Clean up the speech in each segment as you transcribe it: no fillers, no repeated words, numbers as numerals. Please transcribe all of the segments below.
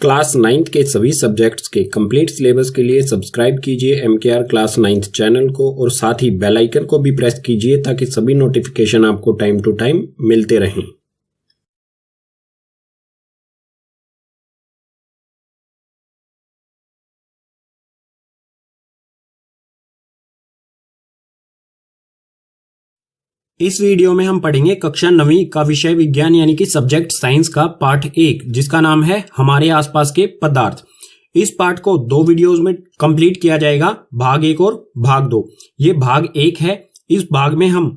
Class 9th के सभी subjects के कंप्लीट सिलेबस के लिए सब्सक्राइब कीजिए MKR क्लास 9th चैनल को और साथ ही बेल आइकन को भी प्रेस कीजिए ताकि सभी नोटिफिकेशन आपको टाइम टू टाइम मिलते रहें। इस वीडियो में हम पढ़ेंगे कक्षा 9वीं का विषय विज्ञान यानी कि सब्जेक्ट साइंस का पार्ट 1 जिसका नाम है हमारे आसपास के पदार्थ। इस पार्ट को 2 वीडियोस में कंप्लीट किया जाएगा, भाग 1 और भाग 2। ये भाग 1 है। इस भाग में हम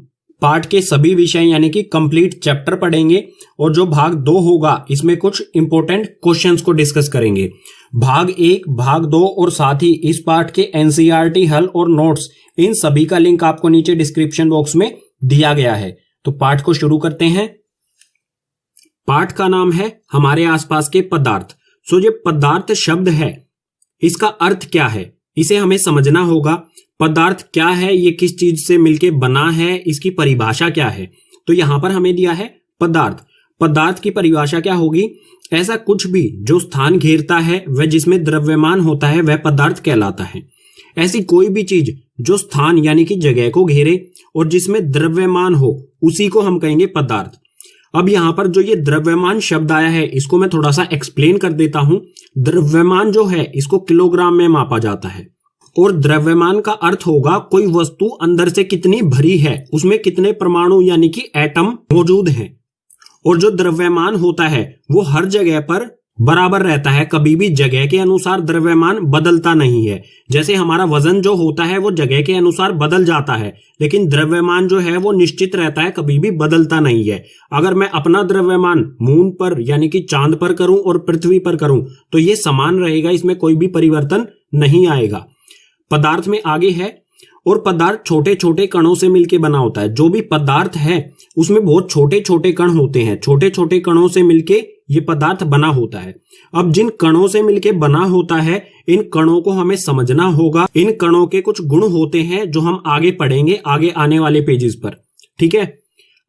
पार्ट के सभी विषय यानी कि कंप्लीट चैप्टर पढ़ेंगे और जो भाग 2 होगा इसमें कुछ इंपॉर्टेंट क्वेश्चंस को डिस्कस करेंगे। भाग 1, भाग 2 और साथ ही इस पार्ट के NCERT हल और नोट्स, इन सभी का लिंक आपको नीचे डिस्क्रिप्शन बॉक्स में दिया गया है। तो पाठ को शुरू करते हैं। पाठ का नाम है हमारे आसपास के पदार्थ। सो ये पदार्थ शब्द है, इसका अर्थ क्या है इसे हमें समझना होगा। पदार्थ क्या है, ये किस चीज से मिलके बना है, इसकी परिभाषा क्या है। तो यहां पर हमें दिया है पदार्थ। पदार्थ की परिभाषा क्या होगी? ऐसा कुछ भी जो स्थान घेरता है वह जिसमें द्रव्यमान होता है वह पदार्थ कहलाता है। ऐसी कोई भी चीज जो स्थान यानी कि जगह को घेरे और जिसमें द्रव्यमान हो उसी को हम कहेंगे पदार्थ। अब यहां पर जो ये द्रव्यमान शब्द आया है इसको मैं थोड़ा सा एक्सप्लेन कर देता हूं। द्रव्यमान जो है इसको किलोग्राम में मापा जाता है और द्रव्यमान का अर्थ होगा कोई वस्तु अंदर से कितनी भरी है, उसमें कितने परमाणु यानी कि एटम मौजूद हैं। और जो द्रव्यमान होता है वो हर जगह पर बराबर रहता है, कभी भी जगह के अनुसार द्रव्यमान बदलता नहीं है। जैसे हमारा वजन जो होता है वो जगह के अनुसार बदल जाता है, लेकिन द्रव्यमान जो है वो निश्चित रहता है, कभी भी बदलता नहीं है। अगर मैं अपना द्रव्यमान मून पर यानी कि चांद पर करूं और पृथ्वी पर करूं तो ये समान रहेगा, इसमें कोई भी परिवर्तन नहीं आएगा। पदार्थ में आगे है, और पदार्थ छोटे छोटे कणों से मिलकर बना होता है। जो भी पदार्थ है उसमें बहुत छोटे छोटे कण होते हैं, छोटे छोटे कणों से मिलके ये पदार्थ बना होता है। अब जिन कणों से मिलके बना होता है इन कणों को हमें समझना होगा। इन कणों के कुछ गुण होते हैं जो हम आगे पढ़ेंगे आगे आने वाले पेजेस पर, ठीक है।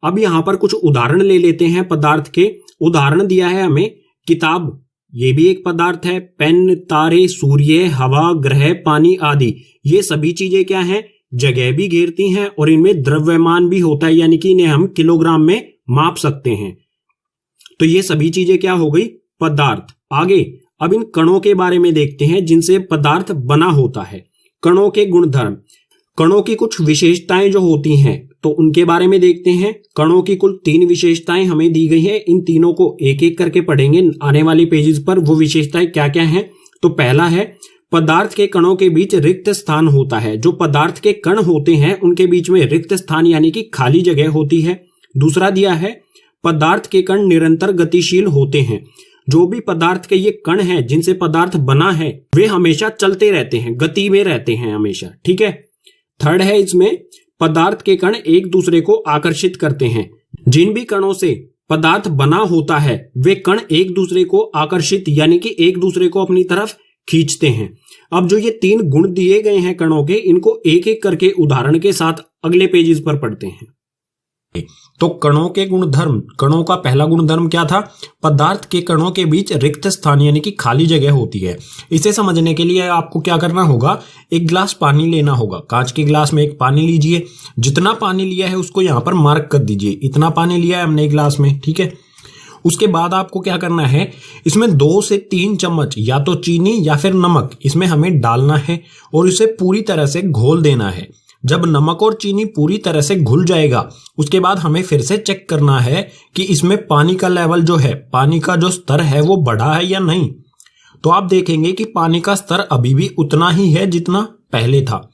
अब यहां पर कुछ उदाहरण ले लेते हैं पदार्थ के। उदाहरण दिया है हमें किताब, ये भी एक पदार्थ है। पेन, तारे, सूर्य, हवा, ग्रह, पानी आदि, ये सभी चीजें क्या हैं? जगह भी घेरती हैं और इनमें द्रव्यमान भी होता है, यानी कि इन्हें हम किलोग्राम में माप सकते हैं। तो ये सभी चीजें क्या हो गई? पदार्थ। आगे अब इन कणों के बारे में देखते हैं जिनसे पदार्थ बना होता है। कणों के गुणधर्म, कणों की कुछ विशेषताएं जो होती हैं तो उनके बारे में देखते हैं। कणों की कुल 3 विशेषताएं हमें दी गई है, इन तीनों को एक एक करके पढ़ेंगे आने वाली पेजेस पर। वो विशेषताएं क्या क्या हैं? तो पहला है पदार्थ के कणों के बीच रिक्त स्थान होता है। जो पदार्थ के कण होते हैं उनके बीच में रिक्त स्थान यानी कि खाली जगह होती है। दूसरा दिया है पदार्थ के कण निरंतर गतिशील होते हैं। जो भी पदार्थ के ये कण हैं जिनसे पदार्थ बना है वे हमेशा चलते रहते हैं, गति में रहते हैं हमेशा, ठीक है। थर्ड है इसमें पदार्थ के कण एक दूसरे को आकर्षित करते हैं। जिन भी कणों से पदार्थ बना होता है वे कण एक दूसरे को आकर्षित यानी कि एक दूसरे को अपनी तरफ खींचते हैं। अब जो ये 3 गुण दिए गए हैं कणों के, इनको एक एक करके उदाहरण के साथ अगले पेजेस पर पढ़ते हैं। तो कणों के गुणधर्म, कणों का पहला गुणधर्म क्या था? पदार्थ के कणों के बीच रिक्त स्थान यानी कि खाली जगह होती है। इसे समझने के लिए आपको क्या करना होगा? एक गिलास पानी लेना होगा। कांच के गिलास में एक पानी लीजिए, जितना पानी लिया है उसको यहां पर मार्क कर दीजिए। इतना पानी लिया है हमने गिलास में, ठीक है। उसके बाद आपको क्या करना है? इसमें 2 से 3 चम्मच या तो चीनी या फिर नमक इसमें हमें डालना है और इसे पूरी तरह से घोल देना है। जब नमक और चीनी पूरी तरह से घुल जाएगा उसके बाद हमें फिर से चेक करना है कि इसमें पानी का लेवल जो है, पानी का जो स्तर है वो बढ़ा है या नहीं। तो आप देखेंगे कि पानी का स्तर अभी भी उतना ही है जितना पहले था।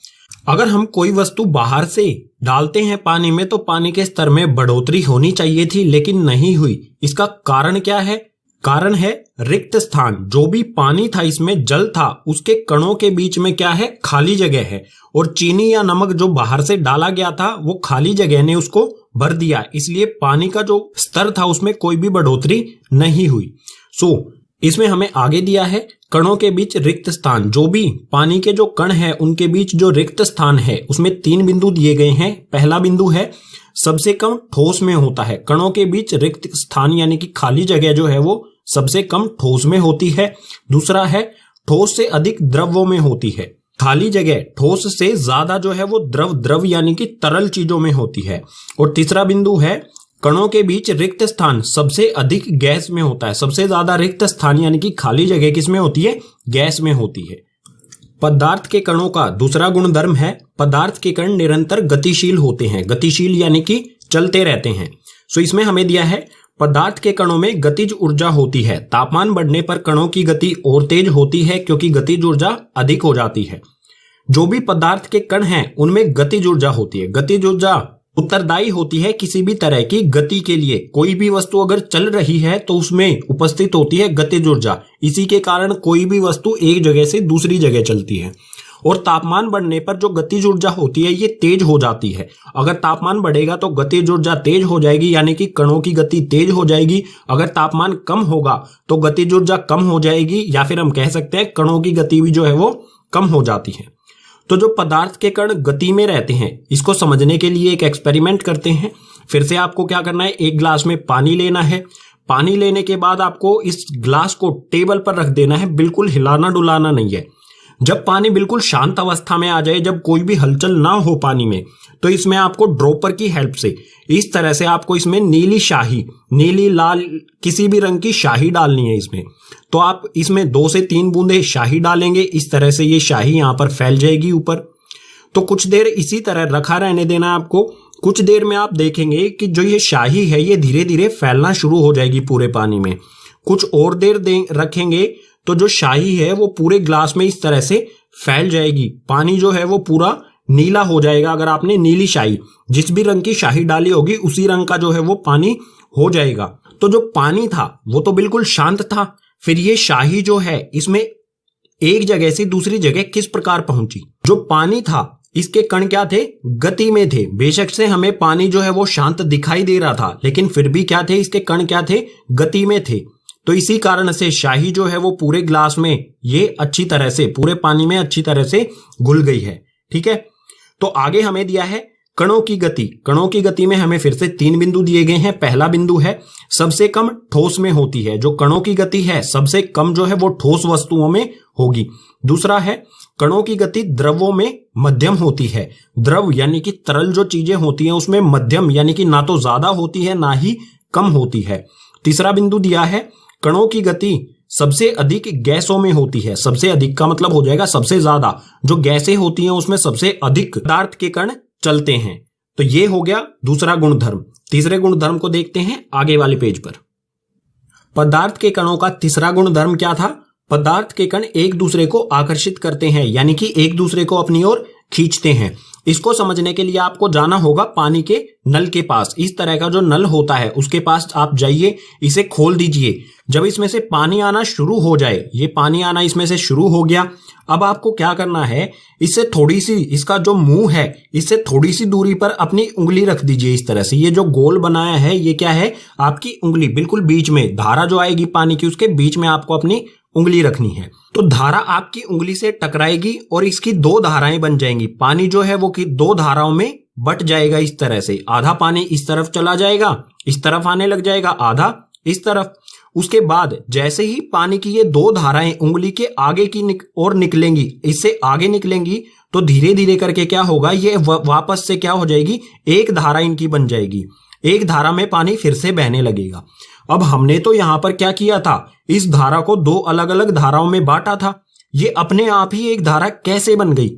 अगर हम कोई वस्तु बाहर से डालते हैं पानी में तो पानी के स्तर में बढ़ोतरी होनी चाहिए थी, लेकिन नहीं हुई। इसका कारण क्या है? कारण है रिक्त स्थान। जो भी पानी था इसमें जल था, उसके कणों के बीच में क्या है? खाली जगह है। और चीनी या नमक जो बाहर से डाला गया था वो खाली जगह ने उसको भर दिया, इसलिए पानी का जो स्तर था उसमें कोई भी बढ़ोतरी नहीं हुई। इसमें हमें आगे दिया है कणों के बीच रिक्त स्थान। जो भी पानी के जो कण है उनके बीच जो रिक्त स्थान है उसमें 3 बिंदु दिए गए हैं। पहला बिंदु है सबसे कम ठोस में होता है। कणों के बीच रिक्त स्थान यानी कि खाली जगह जो है वो सबसे कम ठोस में होती है। दूसरा है ठोस से अधिक द्रव्यों में होती है। खाली जगह ठोस से ज्यादा जो है वो द्रव यानी कि तरल चीजों में होती है। और तीसरा बिंदु है कणों के बीच रिक्त स्थान सबसे अधिक गैस में होता है। सबसे ज्यादा रिक्त स्थान यानी कि खाली जगह किस में होती है? गैस में होती है। पदार्थ के कणों का दूसरा गुणधर्म है पदार्थ के कण निरंतर गतिशील होते हैं। गतिशील यानी कि चलते रहते हैं। सो इसमें हमें दिया है पदार्थ के कणों में गतिज ऊर्जा होती है। तापमान बढ़ने पर कणों की गति और तेज होती है क्योंकि गतिज ऊर्जा अधिक हो जाती है। जो भी पदार्थ के कण हैं उनमें गतिज ऊर्जा होती है। गतिज ऊर्जा उत्तरदायी होती है किसी भी तरह की गति के लिए। कोई भी वस्तु अगर चल रही है तो उसमें उपस्थित होती है गतिज ऊर्जा। इसी के कारण कोई भी वस्तु एक जगह से दूसरी जगह चलती है। और तापमान बढ़ने पर जो गतिज ऊर्जा होती है ये तेज हो जाती है। अगर तापमान बढ़ेगा तो गतिज ऊर्जा तेज हो जाएगी यानी कि कणों की गति तेज हो जाएगी। अगर तापमान कम होगा तो गतिज ऊर्जा कम हो जाएगी, या फिर हम कह सकते हैं कणों की गति भी जो है वो कम हो जाती है। तो जो पदार्थ के कण गति में रहते हैं इसको समझने के लिए एक एक्सपेरिमेंट करते हैं। फिर से आपको क्या करना है, एक ग्लास में पानी लेना है। पानी लेने के बाद आपको इस ग्लास को टेबल पर रख देना है, बिल्कुल हिलाना डुलाना नहीं है। जब पानी बिल्कुल शांत अवस्था में आ जाए, जब कोई भी हलचल ना हो पानी में, तो इसमें आपको ड्रॉपर की हेल्प से इस तरह से आपको इसमें नीली शाही, नीली लाल किसी भी रंग की शाही डालनी है इसमें। तो आप इसमें 2 से 3 बूंदे शाही डालेंगे। इस तरह से ये शाही यहां पर फैल जाएगी ऊपर। तो कुछ देर इसी तरह रखा रहने देना आपको। कुछ देर में आप देखेंगे कि जो ये शाही है ये धीरे धीरे फैलना शुरू हो जाएगी पूरे पानी में। कुछ और देर रखेंगे तो जो शाही है वो पूरे ग्लास में इस तरह से फैल जाएगी। पानी जो है वो पूरा नीला हो जाएगा। अगर आपने नीली शाही, जिस भी रंग की शाही डाली होगी उसी रंग का जो है वो पानी हो जाएगा। तो जो पानी था वो तो बिल्कुल शांत था। फिर ये शाही जो है इसमें एक जगह से दूसरी जगह किस प्रकार पहुंची? जो पानी था इसके कण क्या थे? गति में थे। बेशक से हमें पानी जो है वो शांत दिखाई दे रहा था, लेकिन फिर भी क्या थे? इसके कण क्या थे? गति में थे। तो इसी कारण से शाही जो है वो पूरे ग्लास में ये अच्छी तरह से पूरे पानी में अच्छी तरह से घुल गई है। ठीक है। तो आगे हमें दिया है कणों की गति। कणों की गति में हमें फिर से 3 बिंदु दिए गए हैं। पहला बिंदु है सबसे कम ठोस में होती है। जो कणों की गति है सबसे कम जो है वो ठोस वस्तुओं में होगी। दूसरा है कणों की गति द्रवों में मध्यम होती है। द्रव यानी कि तरल जो चीजें होती हैं उसमें मध्यम यानी कि ना तो ज्यादा होती है ना ही कम होती है। तीसरा बिंदु दिया है कणों की गति सबसे अधिक गैसों में होती है। सबसे अधिक का मतलब हो जाएगा सबसे ज्यादा। जो गैसें होती हैं उसमें सबसे अधिक पदार्थ के कण चलते हैं। तो ये हो गया दूसरा गुणधर्म। तीसरे गुणधर्म को देखते हैं आगे वाले पेज पर। पदार्थ के कणों का तीसरा गुणधर्म क्या था? पदार्थ के कण एक दूसरे को आकर्षित करते हैं यानी कि एक दूसरे को अपनी ओर खींचते हैं। इसको समझने के लिए आपको जाना होगा पानी के नल के पास। इस तरह का जो नल होता है उसके पास आप जाइए, इसे खोल दीजिए। जब इसमें से पानी आना शुरू हो जाए, ये पानी आना इसमें से शुरू हो गया, अब आपको क्या करना है, इससे थोड़ी सी, इसका जो मुंह है इससे थोड़ी सी दूरी पर अपनी उंगली रख दीजिए। इस तरह से ये जो गोल बनाया है ये क्या है? आपकी उंगली। बिल्कुल बीच में धारा जो आएगी पानी की उसके बीच में आपको अपनी उंगली रखनी है। तो धारा आपकी उंगली से टकराएगी और इसकी 2 धाराएं बन जाएंगी। पानी जो है वो की 2 धाराओं में बट जाएगा इस तरह से। आधा पानी इस तरफ चला जाएगा, इस तरफ आने लग जाएगा, आधा इस तरफ। उसके बाद जैसे ही पानी की ये 2 धाराएं उंगली के आगे की ओर निकलेंगी, इससे आगे निकलेंगी, तो धीरे धीरे करके क्या होगा, ये वापस से क्या हो जाएगी, एक धारा इनकी बन जाएगी। एक धारा में पानी फिर से बहने लगेगा। अब हमने तो यहां पर क्या किया था, इस धारा को 2 अलग अलग धाराओं में बांटा था। ये अपने आप ही एक धारा कैसे बन गई?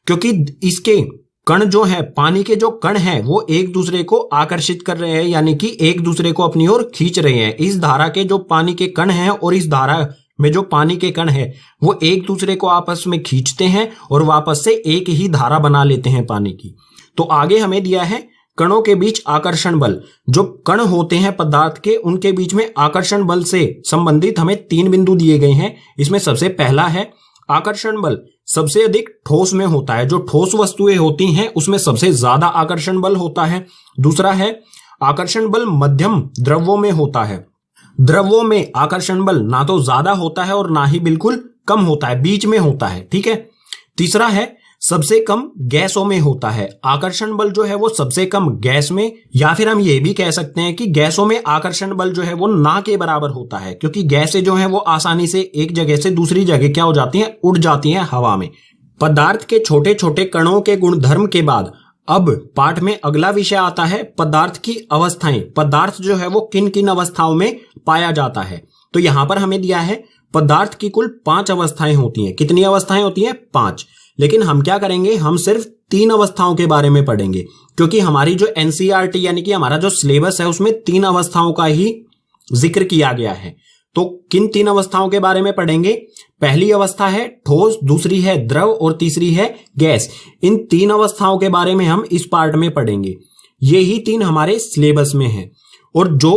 क्योंकि इसके कण जो है, पानी के जो कण हैं वो एक दूसरे को आकर्षित कर रहे हैं यानी कि एक दूसरे को अपनी ओर खींच रहे हैं। इस धारा के जो पानी के कण हैं और इस धारा में जो पानी के कण है वो एक दूसरे को आपस में खींचते हैं और वापस से एक ही धारा बना लेते हैं पानी की। तो आगे हमें दिया है कणों के बीच आकर्षण बल। जो कण होते हैं पदार्थ के, उनके बीच में आकर्षण बल से संबंधित हमें 3 बिंदु दिए गए हैं। इसमें सबसे पहला है आकर्षण बल सबसे अधिक ठोस में होता है। जो ठोस वस्तुएं होती हैं उसमें सबसे ज्यादा आकर्षण बल होता है। दूसरा है आकर्षण बल मध्यम द्रव्यों में होता है। द्रव्यों में आकर्षण बल ना तो ज्यादा होता है और ना ही बिल्कुल कम होता है, बीच में होता है। ठीक है। तीसरा है सबसे कम गैसों में होता है। आकर्षण बल जो है वो सबसे कम गैस में, या फिर हम ये भी कह सकते हैं कि गैसों में आकर्षण बल जो है वो ना के बराबर होता है, क्योंकि गैसें जो है वो आसानी से एक जगह से दूसरी जगह क्या हो जाती हैं, उड़ जाती हैं हवा में। पदार्थ के छोटे छोटे कणों के गुणधर्म के बाद अब पाठ में अगला विषय आता है पदार्थ की अवस्थाएं। पदार्थ जो है वो किन किन अवस्थाओं में पाया जाता है। तो यहां पर हमें दिया है पदार्थ की कुल 5 अवस्थाएं होती हैं। कितनी अवस्थाएं होती हैं? 5। लेकिन हम क्या करेंगे, हम सिर्फ 3 अवस्थाओं के बारे में पढ़ेंगे, क्योंकि हमारी जो एनसीईआरटी यानी कि हमारा जो सिलेबस है उसमें 3 अवस्थाओं का ही जिक्र किया गया है। तो किन 3 अवस्थाओं के बारे में पढ़ेंगे? पहली अवस्था है ठोस, दूसरी है द्रव और तीसरी है गैस। इन 3 अवस्थाओं के बारे में हम इस पार्ट में पढ़ेंगे। ये ही 3 हमारे सिलेबस में हैं। और जो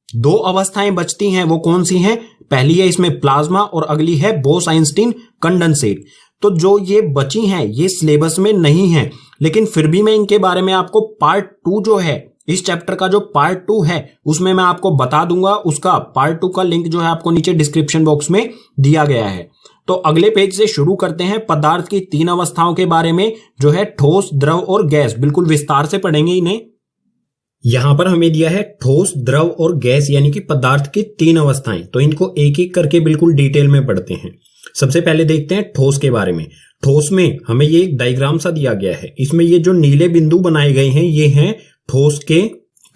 2 अवस्थाएं बचती हैं वो कौन सी हैं? पहली है इसमें प्लाज्मा और अगली है बोस-आइंस्टीन कंडेंसेट। तो जो ये बची हैं ये सिलेबस में नहीं है, लेकिन फिर भी मैं इनके बारे में आपको पार्ट 2 जो है, इस चैप्टर का जो पार्ट 2 है उसमें मैं आपको बता दूंगा। उसका पार्ट 2 का लिंक जो है आपको नीचे डिस्क्रिप्शन बॉक्स में दिया गया है। तो अगले पेज से शुरू करते हैं। पदार्थ की 3 अवस्थाओं के बारे में जो है ठोस, द्रव और गैस, बिल्कुल विस्तार से पढ़ेंगे इन्हें। यहां पर हमें दिया है ठोस, द्रव और गैस यानी कि पदार्थ की 3 अवस्थाएं। तो इनको एक एक करके बिल्कुल डिटेल में पढ़ते हैं। सबसे पहले देखते हैं ठोस के बारे में। ठोस में हमें ये एक डायग्राम सा दिया गया है। इसमें ये जो नीले बिंदु बनाए गए हैं ये हैं ठोस के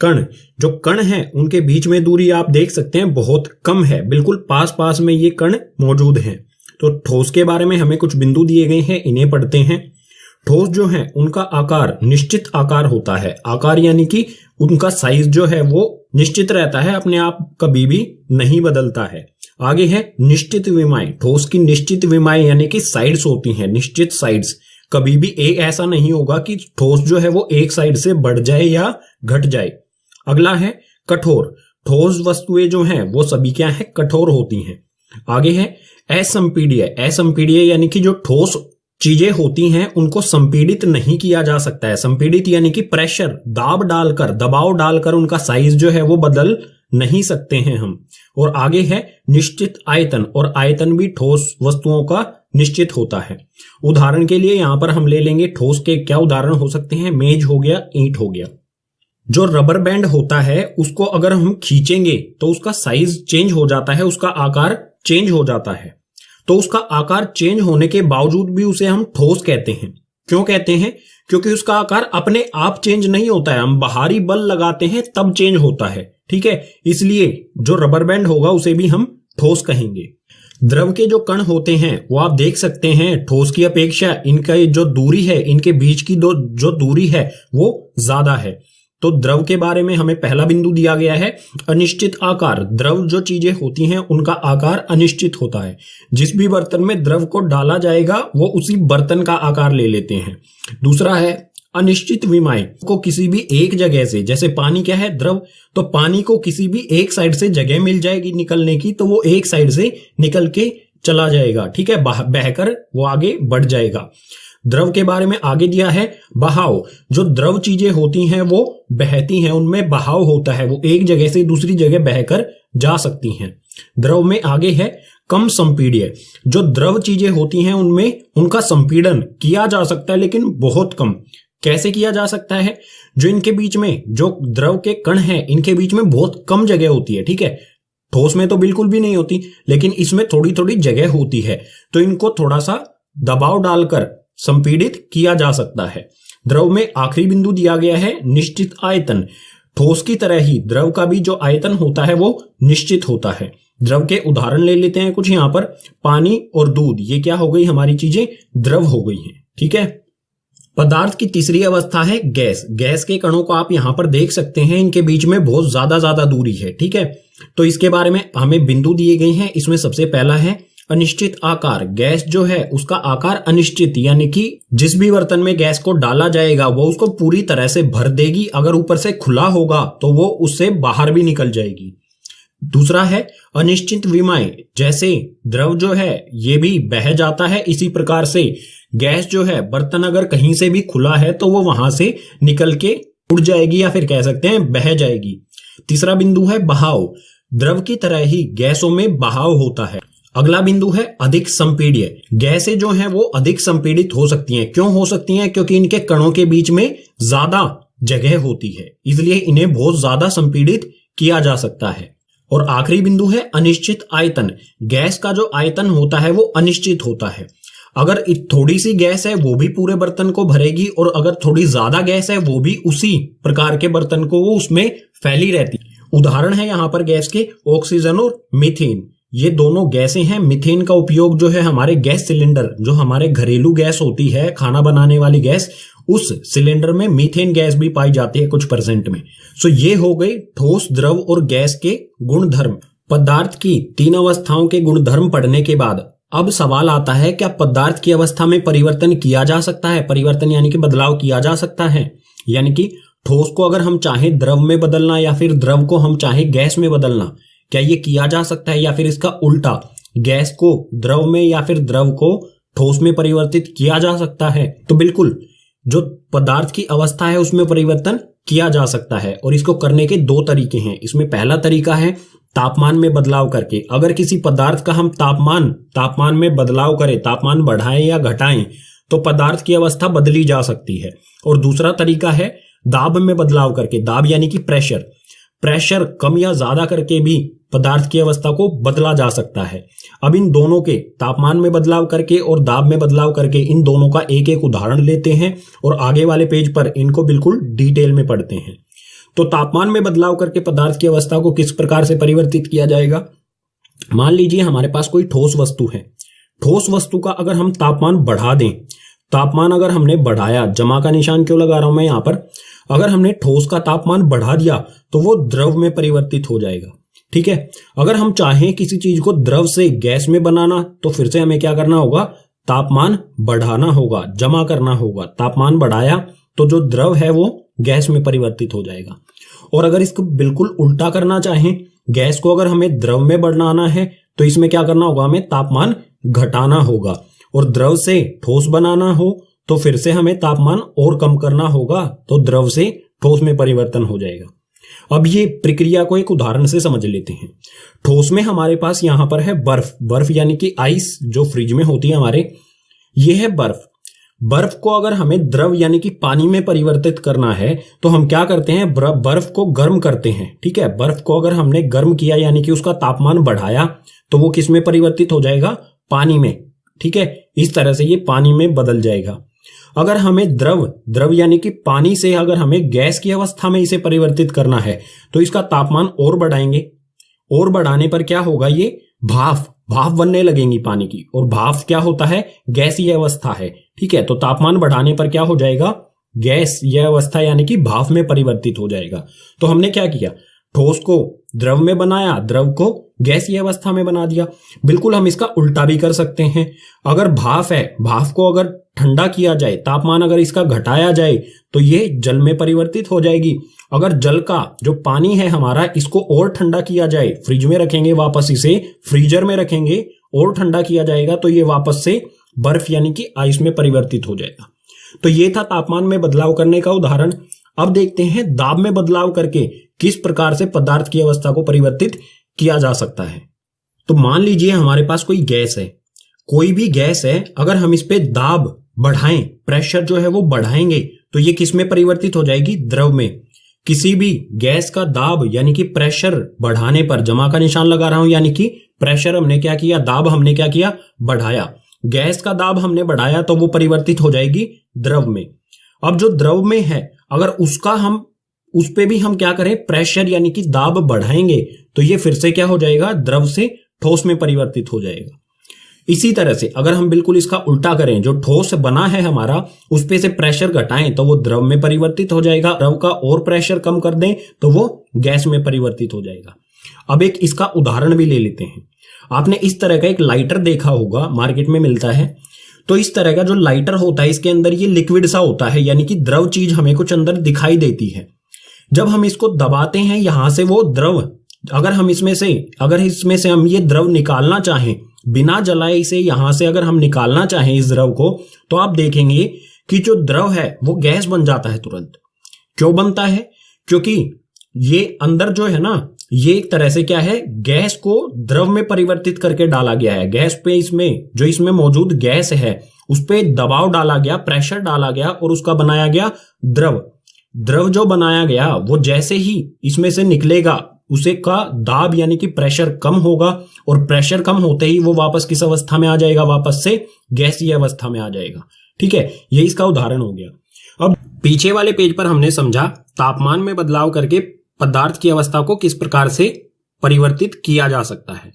कण। जो कण हैं उनके बीच में दूरी आप देख सकते हैं बहुत कम है, बिल्कुल पास पास में ये कण मौजूद हैं। तो ठोस के बारे में हमें कुछ बिंदु दिए गए हैं, इन्हें पढ़ते हैं। ठोस जो है उनका आकार निश्चित आकार होता है। आकार यानी कि उनका साइज जो है वो निश्चित रहता है, अपने आप कभी भी नहीं बदलता है। आगे है निश्चित विमाएं। ठोस की निश्चित विमाएं यानी कि साइड्स होती हैं, निश्चित साइड्स। कभी भी एक ऐसा नहीं होगा कि ठोस जो है वो एक साइड से बढ़ जाए या घट जाए। अगला है कठोर। ठोस वस्तुएं जो हैं वो सभी क्या है, कठोर होती हैं। आगे है असंपीड्य। असंपीड्य यानी कि जो ठोस चीजें होती हैं उनको संपीड़ित नहीं किया जा सकता है। संपीड़ित यानी कि प्रेशर, दबाव डालकर उनका साइज जो है वो बदल नहीं सकते हैं हम। और आगे है निश्चित आयतन। और आयतन भी ठोस वस्तुओं का निश्चित होता है। उदाहरण के लिए यहां पर हम ले लेंगे ठोस के क्या उदाहरण हो सकते हैं? मेज हो गया, ईंट हो गया। जो रबर बैंड होता है उसको अगर हम खींचेंगे तो उसका साइज चेंज हो जाता है, उसका आकार चेंज हो जाता है। तो उसका आकार चेंज होने के बावजूद भी उसे हम ठोस कहते हैं। क्यों कहते हैं? क्योंकि उसका आकार अपने आप चेंज नहीं होता है, हम बाहरी बल लगाते हैं तब चेंज होता है। ठीक है, इसलिए जो रबर बैंड होगा उसे भी हम ठोस कहेंगे। द्रव के जो कण होते हैं वो आप देख सकते हैं ठोस की अपेक्षा इनका जो दूरी है, इनके बीच की जो दूरी है वो ज्यादा है। तो द्रव के बारे में हमें पहला बिंदु दिया गया है अनिश्चित आकार। द्रव जो चीजें होती हैं उनका आकार अनिश्चित होता है। जिस भी बर्तन में द्रव को डाला जाएगा वो उसी बर्तन का आकार ले लेते हैं। दूसरा है अनिश्चित विमाएं। को किसी भी एक जगह से, जैसे पानी क्या है, द्रव, तो पानी को किसी भी एक साइड से जगह मिल जाएगी निकलने की, तो वो एक साइड से निकल के चला जाएगा। ठीक है, बहकर वो आगे बढ़ जाएगा। द्रव के बारे में आगे दिया है बहाव। जो द्रव चीजें होती हैं वो बहती हैं, उनमें बहाव होता है, वो एक जगह से दूसरी जगह बहकर जा सकती हैं। द्रव में आगे है कम संपीड्य। जो द्रव चीजें होती हैं उनमें उनका संपीड़न किया जा सकता है, लेकिन बहुत कम। कैसे किया जा सकता है? जो इनके बीच में जो द्रव के कण हैं इनके बीच में बहुत कम जगह होती है। ठीक है, ठोस में तो बिल्कुल भी नहीं होती, लेकिन इसमें थोड़ी थोड़ी जगह होती है, तो इनको थोड़ा सा दबाव डालकर संपीड़ित किया जा सकता है। द्रव में आखिरी बिंदु दिया गया है निश्चित आयतन। ठोस की तरह ही द्रव का भी जो आयतन होता है वो निश्चित होता है। द्रव के उदाहरण ले लेते हैं कुछ यहाँ पर। पानी और दूध, ये क्या हो गई, हमारी चीजें द्रव हो गई हैं। ठीक है, पदार्थ की तीसरी अवस्था है गैस। गैस के कणों को आप यहां पर देख सकते हैं, इनके बीच में बहुत ज्यादा दूरी है। ठीक है, तो इसके बारे में हमें बिंदु दिए गए हैं। इसमें सबसे पहला है अनिश्चित आकार। गैस जो है उसका आकार अनिश्चित, यानी कि जिस भी बर्तन में गैस को डाला जाएगा वो उसको पूरी तरह से भर देगी। अगर ऊपर से खुला होगा तो वो उससे बाहर भी निकल जाएगी। दूसरा है अनिश्चित विमाएं। जैसे द्रव जो है ये भी बह जाता है, इसी प्रकार से गैस जो है, बर्तन अगर कहीं से भी खुला है तो वो वहां से निकल के उड़ जाएगी, या फिर कह सकते हैं बह जाएगी। तीसरा बिंदु है बहाव। द्रव की तरह ही गैसों में बहाव होता है। अगला बिंदु है अधिक संपीड्य। गैसें जो हैं वो अधिक संपीड़ित हो सकती हैं। क्यों हो सकती हैं? क्योंकि इनके कणों के बीच में ज्यादा जगह होती है, इसलिए इन्हें बहुत ज्यादा संपीड़ित किया जा सकता है। और आखिरी बिंदु है अनिश्चित आयतन। गैस का जो आयतन होता है वो अनिश्चित होता है। अगर थोड़ी सी गैस है वो भी पूरे बर्तन को भरेगी, और अगर थोड़ी ज्यादा गैस है वो भी उसी प्रकार के बर्तन को वो उसमें फैली रहती। उदाहरण है यहाँ पर गैस के ऑक्सीजन और मीथेन। ये दोनों गैसें हैं। मीथेन का उपयोग जो है हमारे गैस सिलेंडर, जो हमारे घरेलू गैस होती है, खाना बनाने वाली गैस, उस सिलेंडर में मीथेन गैस भी पाई जाती है कुछ परसेंट में। सो ये हो गई ठोस, द्रव और गैस के गुणधर्म। पदार्थ की 3 अवस्थाओं के गुणधर्म पढ़ने के बाद अब सवाल आता है, क्या पदार्थ की अवस्था में परिवर्तन किया जा सकता है? परिवर्तन यानी कि बदलाव किया जा सकता है। यानी कि ठोस को अगर हम चाहें द्रव में बदलना, या फिर द्रव को हम चाहें गैस में बदलना, क्या ये किया जा सकता है? या फिर इसका उल्टा, गैस को द्रव में या फिर द्रव को ठोस में परिवर्तित किया जा सकता है? तो बिल्कुल, जो पदार्थ की अवस्था है उसमें परिवर्तन किया जा सकता है, और इसको करने के 2 तरीके हैं। इसमें पहला तरीका है तापमान में बदलाव करके। अगर किसी पदार्थ का हम तापमान में बदलाव करें, तापमान बढ़ाएं या घटाएं, तो पदार्थ की अवस्था बदली जा सकती है। और दूसरा तरीका है दाब में बदलाव करके। दाब यानी कि प्रेशर कम या ज्यादा करके भी पदार्थ की अवस्था को बदला जा सकता है। अब इन दोनों के, तापमान में बदलाव करके और दाब में बदलाव करके, इन दोनों का एक एक उदाहरण लेते हैं और आगे वाले पेज पर इनको बिल्कुल डिटेल में पढ़ते हैं। तो तापमान में बदलाव करके पदार्थ की अवस्था को किस प्रकार से परिवर्तित किया जाएगा? मान लीजिए हमारे पास कोई ठोस वस्तु है। ठोस वस्तु का अगर हम तापमान बढ़ा दें, तापमान अगर हमने बढ़ाया, जमा का निशान क्यों लगा रहा हूं मैं यहां पर, अगर हमने ठोस का तापमान बढ़ा दिया तो वो द्रव में परिवर्तित हो जाएगा। ठीक है। अगर हम चाहें किसी चीज को द्रव से गैस में बनाना, तो फिर से हमें क्या करना होगा? तापमान बढ़ाना होगा, जमा करना होगा। तापमान बढ़ाया तो जो द्रव है वो गैस में परिवर्तित हो जाएगा। और अगर इसको बिल्कुल उल्टा करना चाहें, गैस को अगर हमें द्रव में बनाना है, तो इसमें क्या करना होगा? हमें तापमान घटाना होगा। और द्रव से ठोस बनाना हो तो फिर से हमें तापमान और कम करना होगा, तो द्रव से ठोस में परिवर्तन हो जाएगा। अब ये प्रक्रिया को एक उदाहरण से समझ लेते हैं। ठोस में हमारे पास यहां पर है बर्फ यानी कि आइस, जो फ्रिज में होती है हमारे, ये है बर्फ को अगर हमें द्रव यानी कि पानी में परिवर्तित करना है, तो हम क्या करते हैं? बर्फ को गर्म करते हैं। ठीक है। बर्फ को अगर हमने गर्म किया यानी कि उसका तापमान बढ़ाया, तो वो किस में परिवर्तित हो जाएगा? पानी में। ठीक है। इस तरह से ये पानी में बदल जाएगा। अगर हमें द्रव यानी कि पानी से अगर हमें गैस की अवस्था में इसे परिवर्तित करना है, तो इसका तापमान और बढ़ाएंगे, और बढ़ाने पर क्या होगा? ये भाप बनने लगेंगी पानी की। और भाप क्या होता है? गैसीय अवस्था है। ठीक है। तो तापमान बढ़ाने पर क्या हो जाएगा? गैस यह अवस्था यानी कि भाप में परिवर्तित हो जाएगा। तो हमने क्या किया? ठोस को द्रव में बनाया, द्रव को गैसीय अवस्था में बना दिया। बिल्कुल हम इसका उल्टा भी कर सकते हैं। अगर भाप है, भाप को अगर ठंडा किया जाए, तापमान अगर इसका घटाया जाए, तो ये जल में परिवर्तित हो जाएगी। अगर जल का जो पानी है हमारा, इसको और ठंडा किया जाए, फ्रिज में रखेंगे, वापस इसे फ्रीजर में रखेंगे और ठंडा किया जाएगा, तो ये वापस से बर्फ यानी कि आइस में परिवर्तित हो जाएगा। तो ये था तापमान में बदलाव करने का उदाहरण। अब देखते हैं दाब में बदलाव करके किस प्रकार से पदार्थ की अवस्था को परिवर्तित किया जा सकता है। तो मान लीजिए हमारे पास कोई गैस है, कोई भी गैस है, अगर हम इस पे दाब बढ़ाएं, प्रेशर जो है वो बढ़ाएंगे, तो ये किस में परिवर्तित हो जाएगी? द्रव में। किसी भी गैस का दाब यानी कि प्रेशर बढ़ाने पर, जमा का निशान लगा रहा हूं, यानी कि प्रेशर हमने क्या किया? दाब हमने क्या किया? बढ़ाया। गैस का दाब हमने बढ़ाया तो वो परिवर्तित हो जाएगी द्रव में। अब जो द्रव में है, अगर उस पे भी हम क्या करें? प्रेशर यानी कि दाब बढ़ाएंगे, तो ये फिर से क्या हो जाएगा? द्रव से ठोस में परिवर्तित हो जाएगा। इसी तरह से अगर हम बिल्कुल इसका उल्टा करें, जो ठोस बना है हमारा, उस पे से प्रेशर घटाएं तो वो द्रव में परिवर्तित हो जाएगा। द्रव का और प्रेशर कम कर दें तो वो गैस में परिवर्तित हो जाएगा। अब एक इसका उदाहरण भी ले लेते हैं। आपने इस तरह का एक लाइटर देखा होगा, मार्केट में मिलता है। तो इस तरह का जो लाइटर होता है, इसके अंदर ये लिक्विड सा होता है, यानी कि द्रव चीज हमें कुछ अंदर दिखाई देती है। जब हम इसको दबाते हैं, यहां से वो द्रव, अगर इसमें से हम ये द्रव निकालना चाहें, बिना जलाए इसे यहां से अगर हम निकालना चाहें इस द्रव को, तो आप देखेंगे कि जो द्रव है वो गैस बन जाता है तुरंत। क्यों बनता है? क्योंकि ये अंदर जो है ना, ये एक तरह से क्या है, गैस को द्रव में परिवर्तित करके डाला गया है। गैस पे इसमें जो इसमें मौजूद गैस है उस पे दबाव डाला गया, प्रेशर डाला गया और उसका बनाया गया द्रव। द्रव जो बनाया गया वो जैसे ही इसमें से निकलेगा उसे का दाब यानी कि प्रेशर कम होगा और प्रेशर कम होते ही वो वापस किस अवस्था में आ जाएगा, वापस से गैसीय अवस्था में आ जाएगा। ठीक है, ये इसका उदाहरण हो गया। अब पीछे वाले पेज पर हमने समझा तापमान में बदलाव करके पदार्थ की अवस्था को किस प्रकार से परिवर्तित किया जा सकता है।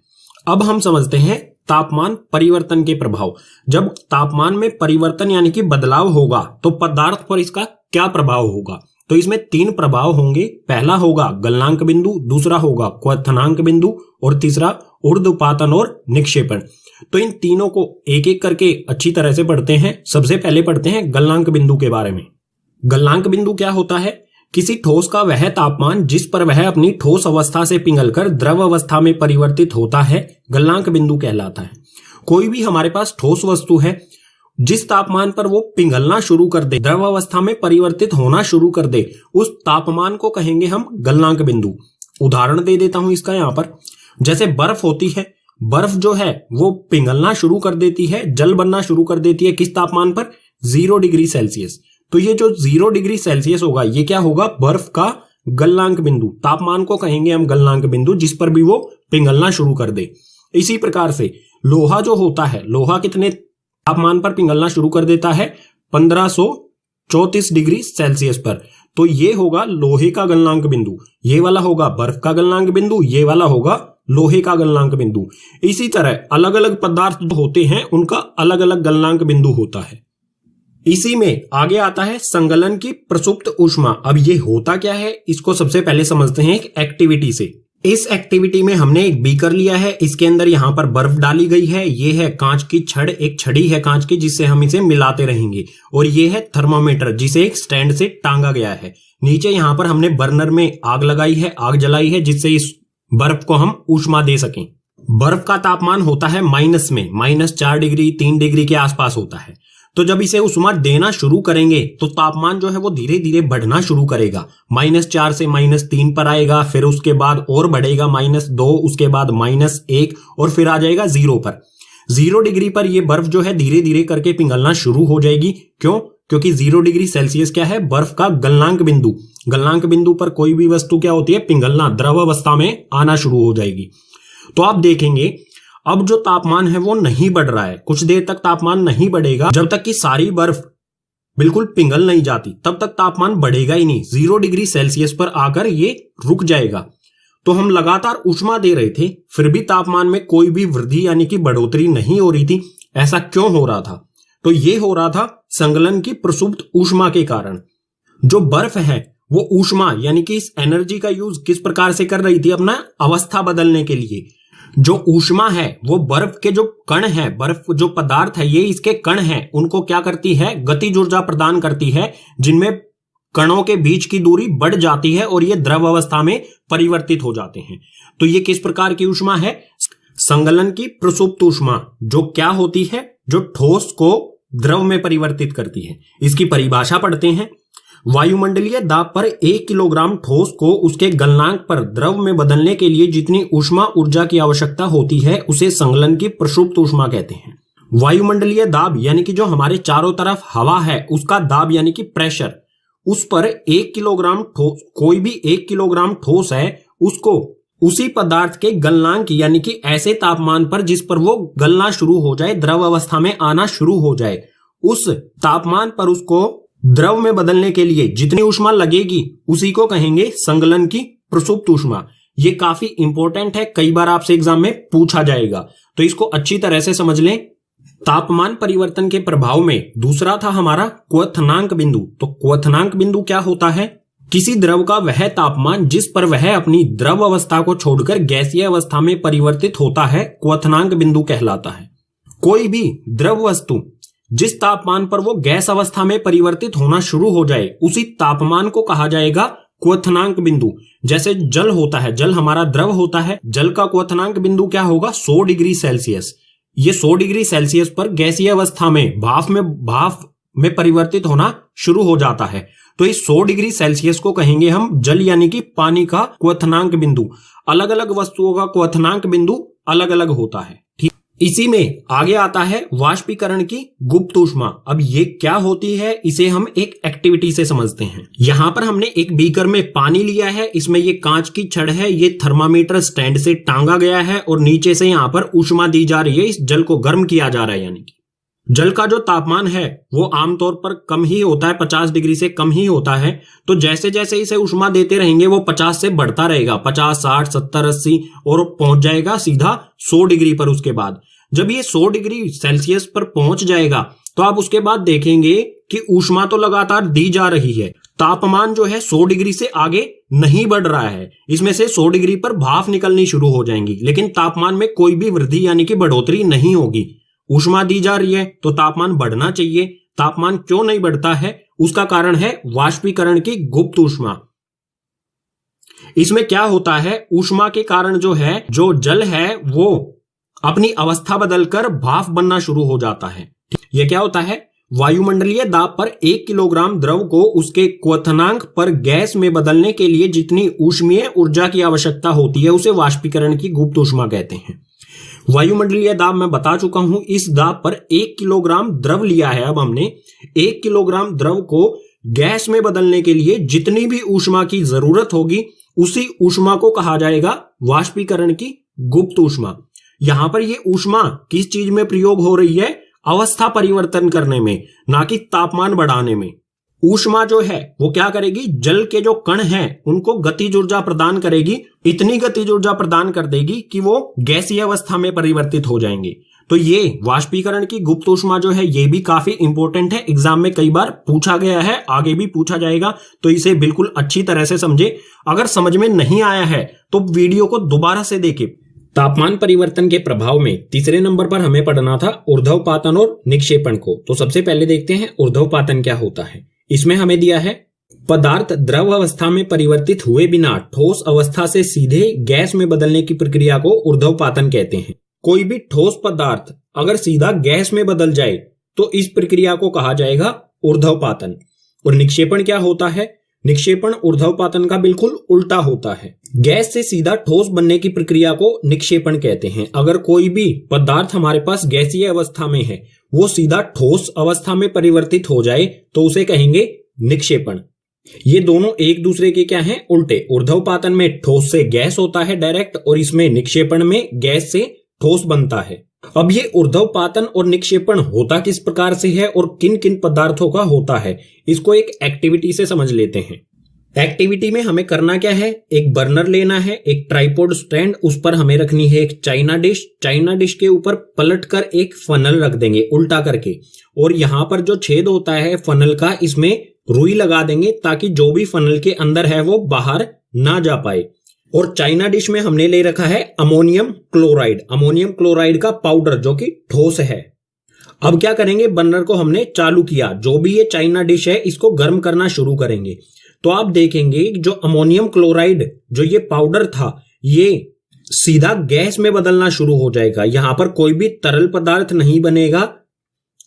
अब हम समझते हैं तापमान परिवर्तन के प्रभाव। जब तापमान में परिवर्तन यानी कि बदलाव होगा तो पदार्थ पर इसका क्या प्रभाव होगा। तो इसमें 3 प्रभाव होंगे। पहला होगा गलनांक बिंदु, दूसरा होगा क्वथनांक बिंदु और तीसरा ऊर्ध्वपातन और निक्षेपण। तो इन तीनों को एक एक करके अच्छी तरह से पढ़ते हैं। सबसे पहले पढ़ते हैं गलनांक बिंदु के बारे में। गलनांक बिंदु क्या होता है? किसी ठोस का वह तापमान जिस पर वह अपनी ठोस अवस्था से पिघलकर द्रव अवस्था में परिवर्तित होता है, गलनांक बिंदु कहलाता है। कोई भी हमारे पास ठोस वस्तु है, जिस तापमान पर वो पिघलना शुरू कर दे, द्रव अवस्था में परिवर्तित होना शुरू कर दे, उस तापमान को कहेंगे हम गलनांक बिंदु। उदाहरण दे देता हूं इसका यहां पर। जैसे बर्फ होती है, बर्फ जो है वो पिघलना शुरू कर देती है, जल बनना शुरू कर देती है किस तापमान पर? 0 डिग्री सेल्सियस। तो ये जो 0 डिग्री सेल्सियस होगा ये क्या होगा? बर्फ का गलनांक बिंदु। तापमान को कहेंगे हम गलनांक बिंदु जिस पर भी वो पिघलना शुरू कर दे। इसी प्रकार से लोहा जो होता है, लोहा कितने तापमान पर पिघलना शुरू कर देता है? 1534 डिग्री सेल्सियस पर। तो ये होगा लोहे का गलनांक बिंदु। ये वाला होगा बर्फ का गलनांक बिंदु, ये वाला होगा लोहे का गलनांक बिंदु। इसी तरह अलग अलग पदार्थ जो होते हैं उनका अलग अलग गलनांक बिंदु होता है। इसी में आगे आता है संगलन की प्रसुप्त ऊष्मा। अब ये होता क्या है इसको सबसे पहले समझते हैं एक एक्टिविटी से। इस एक्टिविटी में हमने एक बीकर लिया है, इसके अंदर यहां पर बर्फ डाली गई है। ये है कांच की छड़, एक छड़ी है कांच की जिससे हम इसे मिलाते रहेंगे। और ये है थर्मामीटर जिसे एक स्टैंड से टांगा गया है। नीचे यहां पर हमने बर्नर में आग लगाई है, आग जलाई है जिससे इस बर्फ को हम ऊष्मा दे सकें। बर्फ का तापमान होता है माइनस में, -4 डिग्री 3 डिग्री के आसपास होता है। तो जब इसे ऊष्मा देना शुरू करेंगे तो तापमान जो है वो धीरे धीरे बढ़ना शुरू करेगा। -4 से -3 पर आएगा, फिर उसके बाद और बढ़ेगा -2, उसके बाद -1 और फिर आ जाएगा 0 पर। 0 डिग्री पर ये बर्फ जो है धीरे धीरे करके पिघलना शुरू हो जाएगी। क्यों? क्योंकि 0 डिग्री सेल्सियस क्या है? बर्फ का गलनांक बिंदु। गलनांक बिंदु पर कोई भी वस्तु क्या होती है? पिघलना, द्रव अवस्था में आना शुरू हो जाएगी। तो आप देखेंगे अब जो तापमान है वो नहीं बढ़ रहा है। कुछ देर तक तापमान नहीं बढ़ेगा, जब तक कि सारी बर्फ बिल्कुल पिघल नहीं जाती तब तक तापमान बढ़ेगा ही नहीं। 0 डिग्री सेल्सियस पर आकर ये रुक जाएगा। तो हम लगातार ऊष्मा दे रहे थे, फिर भी तापमान में कोई भी वृद्धि यानी कि बढ़ोतरी नहीं हो रही थी। ऐसा क्यों हो रहा था? तो ये हो रहा था संगलन की प्रसुप्त ऊष्मा के कारण। जो बर्फ है वो ऊष्मा यानी कि इस एनर्जी का यूज किस प्रकार से कर रही थी? अपना अवस्था बदलने के लिए। जो ऊष्मा है वो बर्फ के जो कण है, बर्फ जो पदार्थ है ये इसके कण है, उनको क्या करती है? गतिज ऊर्जा प्रदान करती है, जिनमें कणों के बीच की दूरी बढ़ जाती है और ये द्रव अवस्था में परिवर्तित हो जाते हैं। तो ये किस प्रकार की ऊष्मा है? संगलन की प्रसुप्त ऊष्मा। जो क्या होती है? जो ठोस को द्रव में परिवर्तित करती है। इसकी परिभाषा पढ़ते हैं। वायुमंडलीय दाब पर 1 किलोग्राम ठोस को उसके गलनांक पर द्रव में बदलने के लिए जितनी ऊष्मा ऊर्जा की आवश्यकता होती है उसे संगलन की प्रसुप्त ऊष्मा कहते हैं। वायुमंडलीय दाब यानी कि जो हमारे चारों तरफ हवा है उसका दाब यानी कि प्रेशर, उस पर 1 किलोग्राम ठोस, कोई भी 1 किलोग्राम ठोस है उसको उसी पदार्थ के गलनांक यानी कि ऐसे तापमान पर जिस पर वो गलना शुरू हो जाए, द्रव अवस्था में आना शुरू हो जाए, उस तापमान पर उसको द्रव में बदलने के लिए जितनी ऊष्मा लगेगी उसी को कहेंगे संगलन की प्रसुप्त ऊष्मा। ये काफी इंपॉर्टेंट है, कई बार आपसे एग्जाम में पूछा जाएगा, तो इसको अच्छी तरह से समझ लें। तापमान परिवर्तन के प्रभाव में दूसरा था हमारा क्वथनांक बिंदु। तो क्वथनांक बिंदु क्या होता है? किसी द्रव का वह तापमान जिस पर वह अपनी द्रव अवस्था को छोड़कर गैसीय अवस्था में परिवर्तित होता है, क्वथनांक बिंदु कहलाता है। कोई भी द्रव वस्तु जिस तापमान पर वो गैस अवस्था में परिवर्तित होना शुरू हो जाए उसी तापमान को कहा जाएगा क्वथनांक बिंदु। जैसे जल होता है, जल हमारा द्रव होता है, जल का क्वथनांक बिंदु क्या होगा? 100 डिग्री सेल्सियस। ये 100 डिग्री सेल्सियस पर गैसीय अवस्था में भाप में परिवर्तित होना शुरू हो जाता है। तो इस 100 डिग्री सेल्सियस को कहेंगे हम जल यानी कि पानी का क्वथनांक बिंदु। अलग अलग वस्तुओं का क्वथनांक बिंदु अलग अलग होता है, ठीक। इसी में आगे आता है वाष्पीकरण की गुप्त ऊष्मा। अब ये क्या होती है, इसे हम एक एक्टिविटी से समझते हैं। यहां पर हमने एक बीकर में पानी लिया है, इसमें ये कांच की छड़ है, ये थर्मामीटर स्टैंड से टांगा गया है और नीचे से यहां पर ऊष्मा दी जा रही है। इस जल को गर्म किया जा रहा है, यानी कि जल का जो तापमान है वो आमतौर पर कम ही होता है, 50 डिग्री से कम ही होता है। तो जैसे जैसे इसे ऊष्मा देते रहेंगे वो 50 से बढ़ता रहेगा, 50, 60, 70, 80 और पहुंच जाएगा सीधा 100 डिग्री पर। उसके बाद जब ये 100 डिग्री सेल्सियस पर पहुंच जाएगा तो आप उसके बाद देखेंगे कि ऊष्मा तो लगातार दी जा रही है, तापमान जो है 100 डिग्री से आगे नहीं बढ़ रहा है। इसमें से 100 डिग्री पर भाप निकलनी शुरू हो जाएंगी, लेकिन तापमान में कोई भी वृद्धि यानी कि बढ़ोतरी नहीं होगी। ऊष्मा दी जा रही है तो तापमान बढ़ना चाहिए। तापमान क्यों नहीं बढ़ता है, उसका कारण है वाष्पीकरण की गुप्त ऊष्मा। इसमें क्या होता है, ऊष्मा के कारण जो है, जो जल है वो अपनी अवस्था बदलकर भाप बनना शुरू हो जाता है। यह क्या होता है, वायुमंडलीय दाब पर 1 किलोग्राम द्रव को उसके क्वथनांक पर गैस में बदलने के लिए जितनी ऊष्मीय ऊर्जा की आवश्यकता होती है उसे वाष्पीकरण की गुप्त ऊष्मा कहते हैं। वायुमंडलीय दाब मैं बता चुका हूं, इस दाब पर 1 किलोग्राम द्रव लिया है। अब हमने 1 किलोग्राम द्रव को गैस में बदलने के लिए जितनी भी ऊष्मा की जरूरत होगी उसी ऊष्मा को कहा जाएगा वाष्पीकरण की गुप्त ऊष्मा। यहां पर यह ऊष्मा किस चीज में प्रयोग हो रही है, अवस्था परिवर्तन करने में, ना कि तापमान बढ़ाने में। ऊष्मा जो है वो क्या करेगी, जल के जो कण हैं उनको गतिज ऊर्जा प्रदान करेगी। इतनी गतिज ऊर्जा प्रदान कर देगी कि वो गैसीय अवस्था में परिवर्तित हो जाएंगे। तो ये वाष्पीकरण की गुप्त ऊष्मा जो है ये भी काफी इंपॉर्टेंट है, एग्जाम में कई बार पूछा गया है, आगे भी पूछा जाएगा। तो इसे बिल्कुल अच्छी तरह से समझे। अगर समझ में नहीं आया है तो वीडियो को दोबारा से देखें। तापमान परिवर्तन के प्रभाव में तीसरे नंबर पर हमें पढ़ना था ऊर्ध्वपातन और निक्षेपण को। तो सबसे पहले देखते हैं ऊर्ध्वपातन क्या होता है। इसमें हमें दिया है पदार्थ द्रव अवस्था में परिवर्तित हुए बिना ठोस अवस्था से सीधे गैस में बदलने की प्रक्रिया को ऊर्ध्वपातन कहते हैं। कोई भी ठोस पदार्थ अगर सीधा गैस में बदल जाए तो इस प्रक्रिया को कहा जाएगा ऊर्ध्वपातन। और निक्षेपण क्या होता है, निक्षेपण ऊर्ध्वपातन का बिल्कुल उल्टा होता है। गैस से सीधा ठोस बनने की प्रक्रिया को निक्षेपण कहते हैं। अगर कोई भी पदार्थ हमारे पास गैसीय अवस्था में है वो सीधा ठोस अवस्था में परिवर्तित हो जाए तो उसे कहेंगे निक्षेपण। ये दोनों एक दूसरे के क्या हैं, उल्टे। ऊर्ध्वपातन में ठोस से गैस होता है डायरेक्ट, और इसमें निक्षेपण में गैस से ठोस बनता है। अब ये ऊर्ध्वपातन और निक्षेपण होता किस प्रकार से है और किन किन पदार्थों का होता है, इसको एक एक्टिविटी से समझ लेते हैं। एक्टिविटी में हमें करना क्या है, एक बर्नर लेना है, एक ट्राइपॉड स्टैंड, उस पर हमें रखनी है एक चाइना डिश। चाइना डिश के ऊपर पलटकर एक फनल रख देंगे उल्टा करके, और यहां पर जो छेद होता है फनल का, इसमें रुई लगा देंगे ताकि जो भी फनल के अंदर है वो बाहर ना जा पाए। और चाइना डिश में हमने ले रखा है अमोनियम क्लोराइड, अमोनियम क्लोराइड का पाउडर जो कि ठोस है। अब क्या करेंगे, बर्नर को हमने चालू किया, जो भी ये चाइना डिश है इसको गर्म करना शुरू करेंगे। तो आप देखेंगे जो अमोनियम क्लोराइड जो ये पाउडर था ये सीधा गैस में बदलना शुरू हो जाएगा। यहां पर कोई भी तरल पदार्थ नहीं बनेगा,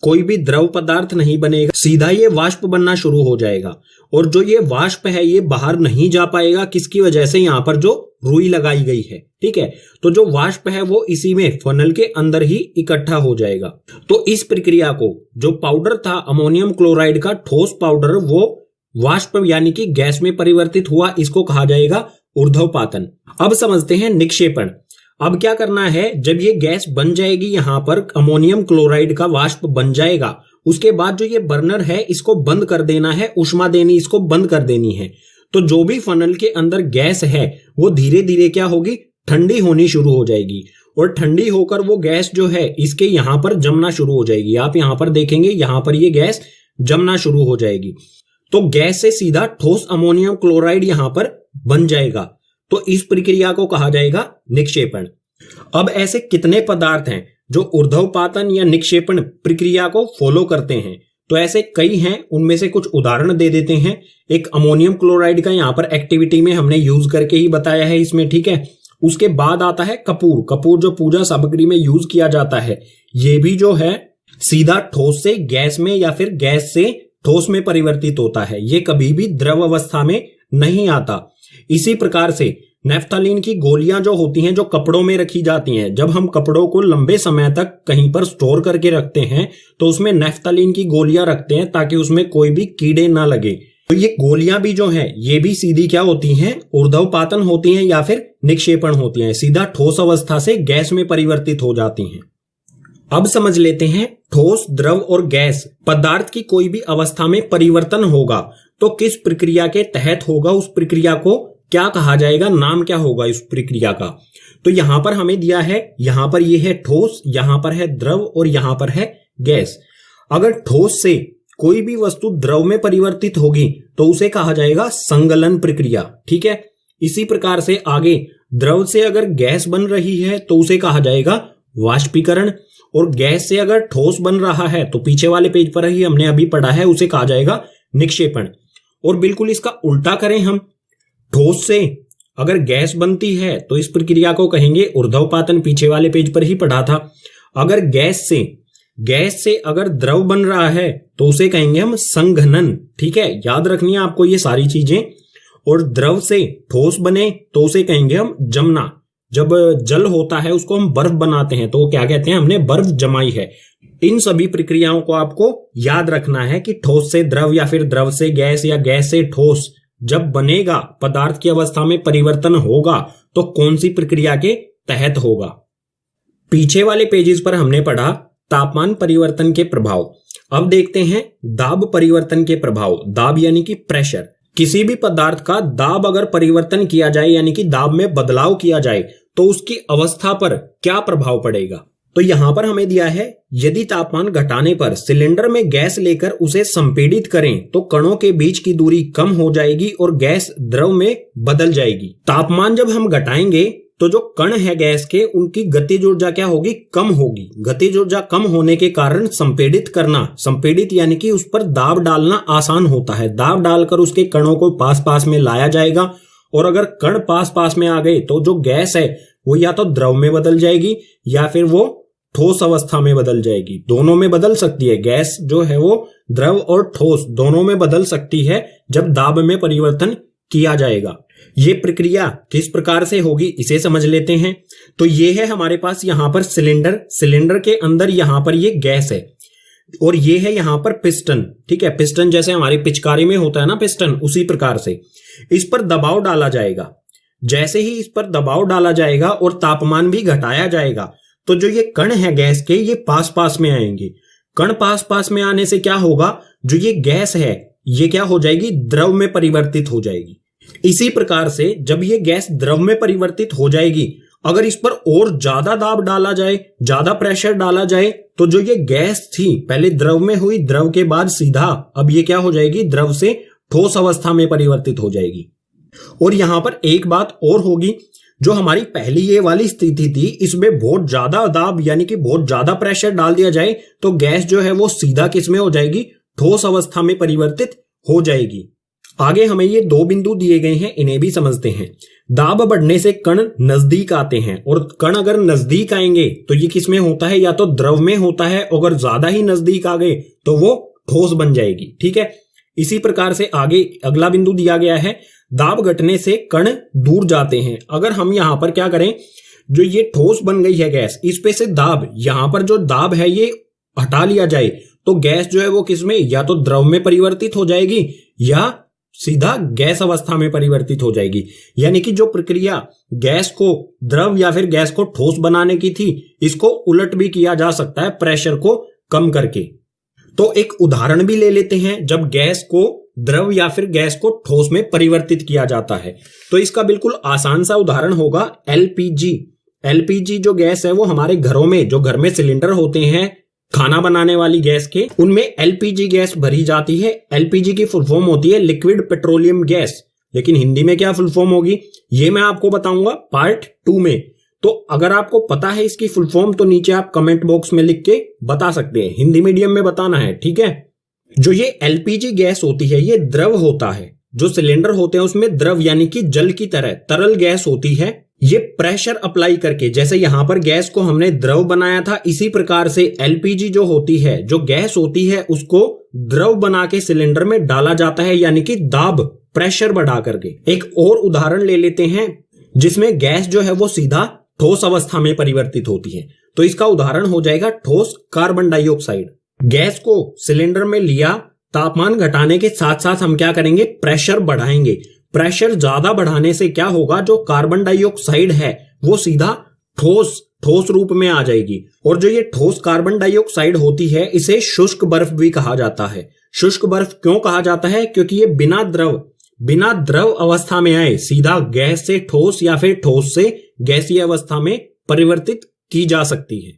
कोई भी द्रव पदार्थ नहीं बनेगा, सीधा ये वाष्प बनना शुरू हो जाएगा। और जो ये वाष्प है ये बाहर नहीं जा पाएगा, किसकी वजह से, यहां पर जो रुई लगाई गई है, ठीक है। तो जो वाष्प है वो इसी में फनल के अंदर ही इकट्ठा हो जाएगा। तो इस प्रक्रिया को, जो पाउडर था अमोनियम क्लोराइड का ठोस पाउडर, वो वाष्प यानी कि गैस में परिवर्तित हुआ, इसको कहा जाएगा ऊर्ध्वपातन। अब समझते हैं निक्षेपण। अब क्या करना है, जब ये गैस बन जाएगी, यहां पर अमोनियम क्लोराइड का वाष्प बन जाएगा, उसके बाद जो ये बर्नर है इसको बंद कर देना है, ऊष्मा देनी इसको बंद कर देनी है। तो जो भी फनल के अंदर गैस है वो धीरे धीरे क्या होगी, ठंडी होनी शुरू हो जाएगी। और ठंडी होकर वो गैस जो है इसके यहां पर जमना शुरू हो जाएगी। आप यहां पर देखेंगे यहां पर ये गैस जमना शुरू हो जाएगी। तो गैस से सीधा ठोस अमोनियम क्लोराइड यहां पर बन जाएगा। तो इस प्रक्रिया को कहा जाएगा निक्षेपण। अब ऐसे कितने पदार्थ हैं जो ऊर्ध्वपातन या निक्षेपण प्रक्रिया को फॉलो करते हैं? तो ऐसे कई हैं, उनमें से कुछ उदाहरण दे देते हैं। एक अमोनियम क्लोराइड का यहां पर एक्टिविटी में हमने यूज करके ही बताया है इसमें, ठीक है। उसके बाद आता है कपूर। कपूर जो पूजा सामग्री में यूज किया जाता है, ये भी जो है सीधा ठोस से गैस में या फिर गैस से ठोस में परिवर्तित होता है, ये कभी भी द्रव अवस्था में नहीं आता। इसी प्रकार से नेफ्थलीन की गोलियां जो होती हैं, जो कपड़ों में रखी जाती हैं, जब हम कपड़ों को लंबे समय तक कहीं पर स्टोर करके रखते हैं तो उसमें नेफ्थलीन की गोलियां रखते हैं ताकि उसमें कोई भी कीड़े ना लगे। तो ये गोलियां भी जो हैं ये भी सीधी क्या होती हैं, ऊर्ध्वपातन होती हैं या फिर निक्षेपण होती हैं, सीधा ठोस अवस्था से गैस में परिवर्तित हो जाती हैं। अब समझ लेते हैं ठोस, द्रव और गैस पदार्थ की कोई भी अवस्था में परिवर्तन होगा तो किस प्रक्रिया के तहत होगा, उस प्रक्रिया को क्या कहा जाएगा, नाम क्या होगा इस प्रक्रिया का। तो यहां पर हमें दिया है, यहां पर ये है ठोस, यहां पर है द्रव और यहां पर है गैस। अगर ठोस से कोई भी वस्तु द्रव में परिवर्तित होगी तो उसे कहा जाएगा संगलन प्रक्रिया, ठीक है। इसी प्रकार से आगे द्रव से अगर गैस बन रही है तो उसे कहा जाएगा वाष्पीकरण, और गैस से अगर ठोस बन रहा है तो पीछे वाले पेज पर ही हमने अभी पढ़ा है, उसे कहा जाएगा निक्षेपण। और बिल्कुल इसका उल्टा करें हम, ठोस से अगर गैस बनती है तो इस प्रक्रिया को कहेंगे ऊर्ध्वपातन, पीछे वाले पेज पर ही पढ़ा था। अगर गैस से अगर द्रव बन रहा है तो उसे कहेंगे हम संघनन, ठीक है, याद रखनी है आपको ये सारी चीजें। और द्रव से ठोस बने तो उसे कहेंगे हम जमना। जब जल होता है उसको हम बर्फ बनाते हैं तो वो क्या कहते हैं, हमने बर्फ जमाई है। इन सभी प्रक्रियाओं को आपको याद रखना है कि ठोस से द्रव या फिर द्रव से गैस या गैस से ठोस जब बनेगा, पदार्थ की अवस्था में परिवर्तन होगा तो कौन सी प्रक्रिया के तहत होगा। पीछे वाले पेजेस पर हमने पढ़ा तापमान परिवर्तन के प्रभाव। अब देखते हैं दाब परिवर्तन के प्रभाव। दाब यानी कि प्रेशर। किसी भी पदार्थ का दाब अगर परिवर्तन किया जाए यानी कि दाब में बदलाव किया जाए तो उसकी अवस्था पर क्या प्रभाव पड़ेगा। तो यहां पर हमें दिया है, यदि तापमान घटाने पर सिलेंडर में गैस लेकर उसे संपीड़ित करें तो कणों के बीच की दूरी कम हो जाएगी और गैस द्रव में बदल जाएगी। तापमान जब हम घटाएंगे तो जो कण है गैस के, उनकी गतिज ऊर्जा क्या होगी, कम होगी। गतिज ऊर्जा कम होने के कारण संपीड़ित करना, संपीड़ित यानी कि उस पर दाब डालना आसान होता है। दाब डालकर उसके कणों को पास पास में लाया जाएगा, और अगर कण पास पास में आ गए तो जो गैस है वो या तो द्रव में बदल जाएगी या फिर वो ठोस अवस्था में बदल जाएगी। दोनों में बदल सकती है, गैस जो है वो द्रव और ठोस दोनों में बदल सकती है जब दाब में परिवर्तन किया जाएगा। ये प्रक्रिया किस प्रकार से होगी इसे समझ लेते हैं। तो ये है हमारे पास यहां पर सिलेंडर, सिलेंडर के अंदर यहां पर ये गैस है, और ये है यहां पर पिस्टन, ठीक है। पिस्टन जैसे हमारी पिचकारी में होता है ना पिस्टन, उसी प्रकार से इस पर दबाव डाला जाएगा। जैसे ही इस पर दबाव डाला जाएगा और तापमान भी घटाया जाएगा तो जो ये कण है गैस के, ये पास पास में आएंगे। कण पास पास में आने से क्या होगा, जो ये गैस है ये क्या हो जाएगी, द्रव में परिवर्तित हो जाएगी। इसी प्रकार से जब ये गैस द्रव में परिवर्तित हो जाएगी, अगर इस पर और ज्यादा दाब डाला जाए, ज्यादा प्रेशर डाला जाए, तो जो ये गैस थी पहले द्रव में हुई, द्रव के बाद सीधा अब ये क्या हो जाएगी, द्रव से ठोस अवस्था में परिवर्तित हो जाएगी। और यहां पर एक बात और होगी, जो हमारी पहली ये वाली स्थिति थी, इसमें बहुत ज्यादा दाब यानी कि बहुत ज्यादा प्रेशर डाल दिया जाए तो गैस जो है वो सीधा किसमें हो जाएगी, ठोस अवस्था में परिवर्तित हो जाएगी। आगे हमें ये दो बिंदु दिए गए हैं, इन्हें भी समझते हैं। दाब बढ़ने से कण नजदीक आते हैं, और कण अगर नजदीक आएंगे तो ये किसमें होता है, या तो द्रव में होता है, अगर ज्यादा ही नजदीक आ गए तो वो ठोस बन जाएगी, ठीक है। इसी प्रकार से आगे अगला बिंदु दिया गया है, दाब घटने से कण दूर जाते हैं। अगर हम यहां पर क्या करें, जो ये ठोस बन गई है गैस, इस पे से दाब, यहां पर जो दाब है ये हटा लिया जाए तो गैस जो है वो किसमें, या तो द्रव में परिवर्तित हो जाएगी या सीधा गैस अवस्था में परिवर्तित हो जाएगी। यानी कि जो प्रक्रिया गैस को द्रव या फिर गैस को ठोस बनाने की थी, इसको उलट भी किया जा सकता है प्रेशर को कम करके। तो एक उदाहरण भी ले लेते हैं, जब गैस को द्रव या फिर गैस को ठोस में परिवर्तित किया जाता है। तो इसका बिल्कुल आसान सा उदाहरण होगा एलपीजी। एलपीजी जो गैस है वो हमारे घरों में, जो घर में सिलेंडर होते हैं खाना बनाने वाली गैस के, उनमें एलपीजी गैस भरी जाती है। एलपीजी की फुल फॉर्म होती है लिक्विड पेट्रोलियम गैस, लेकिन हिंदी में क्या फुल फॉर्म होगी ये मैं आपको बताऊंगा पार्ट 2 में। तो अगर आपको पता है इसकी फुल फॉर्म तो नीचे आप कमेंट बॉक्स में लिख के बता सकते हैं, हिंदी मीडियम में बताना है, ठीक है। जो ये एलपीजी गैस होती है ये द्रव होता है। जो सिलेंडर होते हैं उसमें द्रव यानी कि जल की तरह तरल गैस होती है। ये प्रेशर अप्लाई करके, जैसे यहां पर गैस को हमने द्रव बनाया था, इसी प्रकार से एलपीजी जो होती है, जो गैस होती है, उसको द्रव बना के सिलेंडर में डाला जाता है, यानी कि दाब प्रेशर बढ़ा करके। एक और उदाहरण ले लेते हैं जिसमें गैस जो है वो सीधा ठोस अवस्था में परिवर्तित होती है। तो इसका उदाहरण हो जाएगा ठोस कार्बन डाइऑक्साइड। गैस को सिलेंडर में लिया, तापमान घटाने के साथ साथ हम क्या करेंगे, प्रेशर बढ़ाएंगे। प्रेशर ज्यादा बढ़ाने से क्या होगा, जो कार्बन डाइऑक्साइड है वो सीधा ठोस रूप में आ जाएगी। और जो ये ठोस कार्बन डाइऑक्साइड होती है इसे शुष्क बर्फ भी कहा जाता है। शुष्क बर्फ क्यों कहा जाता है, क्योंकि ये बिना द्रव अवस्था में आए सीधा गैस से ठोस या फिर ठोस से गैसीय अवस्था में परिवर्तित की जा सकती है।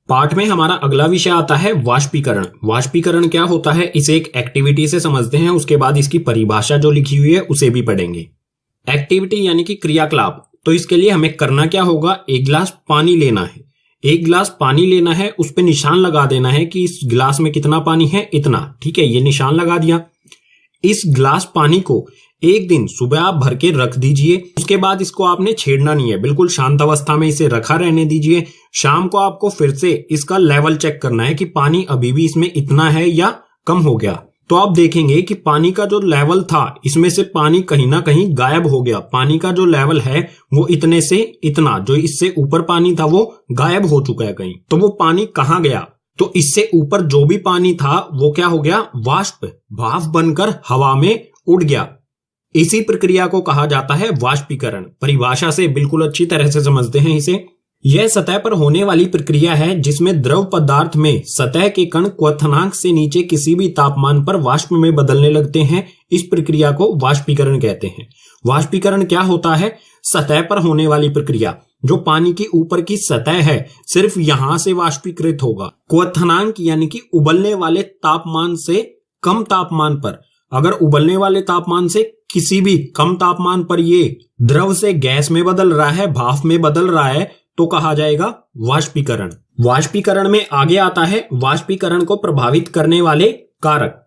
पाठ में हमारा अगला विषय आता है वाष्पीकरण। वाष्पीकरण क्या होता है, इसे एक एक्टिविटी से समझते हैं, उसके बाद इसकी परिभाषा जो लिखी हुई है उसे भी पढ़ेंगे। एक्टिविटी यानी कि क्रियाकलाप। तो इसके लिए हमें करना क्या होगा, एक गिलास पानी लेना है। एक गिलास पानी लेना है, उस पर निशान लगा देना है कि इस गिलास में कितना पानी है, इतना। ठीक है, ये निशान लगा दिया। इस गिलास पानी को एक दिन सुबह आप भर के रख दीजिए। उसके बाद इसको आपने छेड़ना नहीं है, बिल्कुल शांत अवस्था में इसे रखा रहने दीजिए। शाम को आपको फिर से इसका लेवल चेक करना है कि पानी अभी भी इसमें इतना है या कम हो गया। तो आप देखेंगे कि पानी का जो लेवल था इसमें से पानी कहीं ना कहीं गायब हो गया। पानी का जो लेवल है वो इतने से इतना, जो इससे ऊपर पानी था वो गायब हो चुका है कहीं। तो वो पानी कहाँ गया, तो इससे ऊपर जो भी पानी था वो क्या हो गया, वाष्प, भाप बनकर हवा में उड़ गया। इसी प्रक्रिया को कहा जाता है वाष्पीकरण। परिभाषा से बिल्कुल अच्छी तरह से समझते हैं इसे। यह सतह पर होने वाली प्रक्रिया है जिसमें द्रव पदार्थ में सतह के कण क्वथनांक से नीचे किसी भी तापमान पर वाष्प में बदलने लगते हैं। इस प्रक्रिया को वाष्पीकरण कहते हैं। वाष्पीकरण क्या होता है, सतह पर होने वाली प्रक्रिया। जो पानी की ऊपर की सतह है सिर्फ यहां से वाष्पीकृत होगा। क्वथनांक यानी कि उबलने वाले तापमान से कम तापमान पर, अगर उबलने वाले तापमान से किसी भी कम तापमान पर ये द्रव से गैस में बदल रहा है, भाप में बदल रहा है, तो कहा जाएगा वाष्पीकरण। वाष्पीकरण में आगे आता है वाष्पीकरण को प्रभावित करने वाले कारक,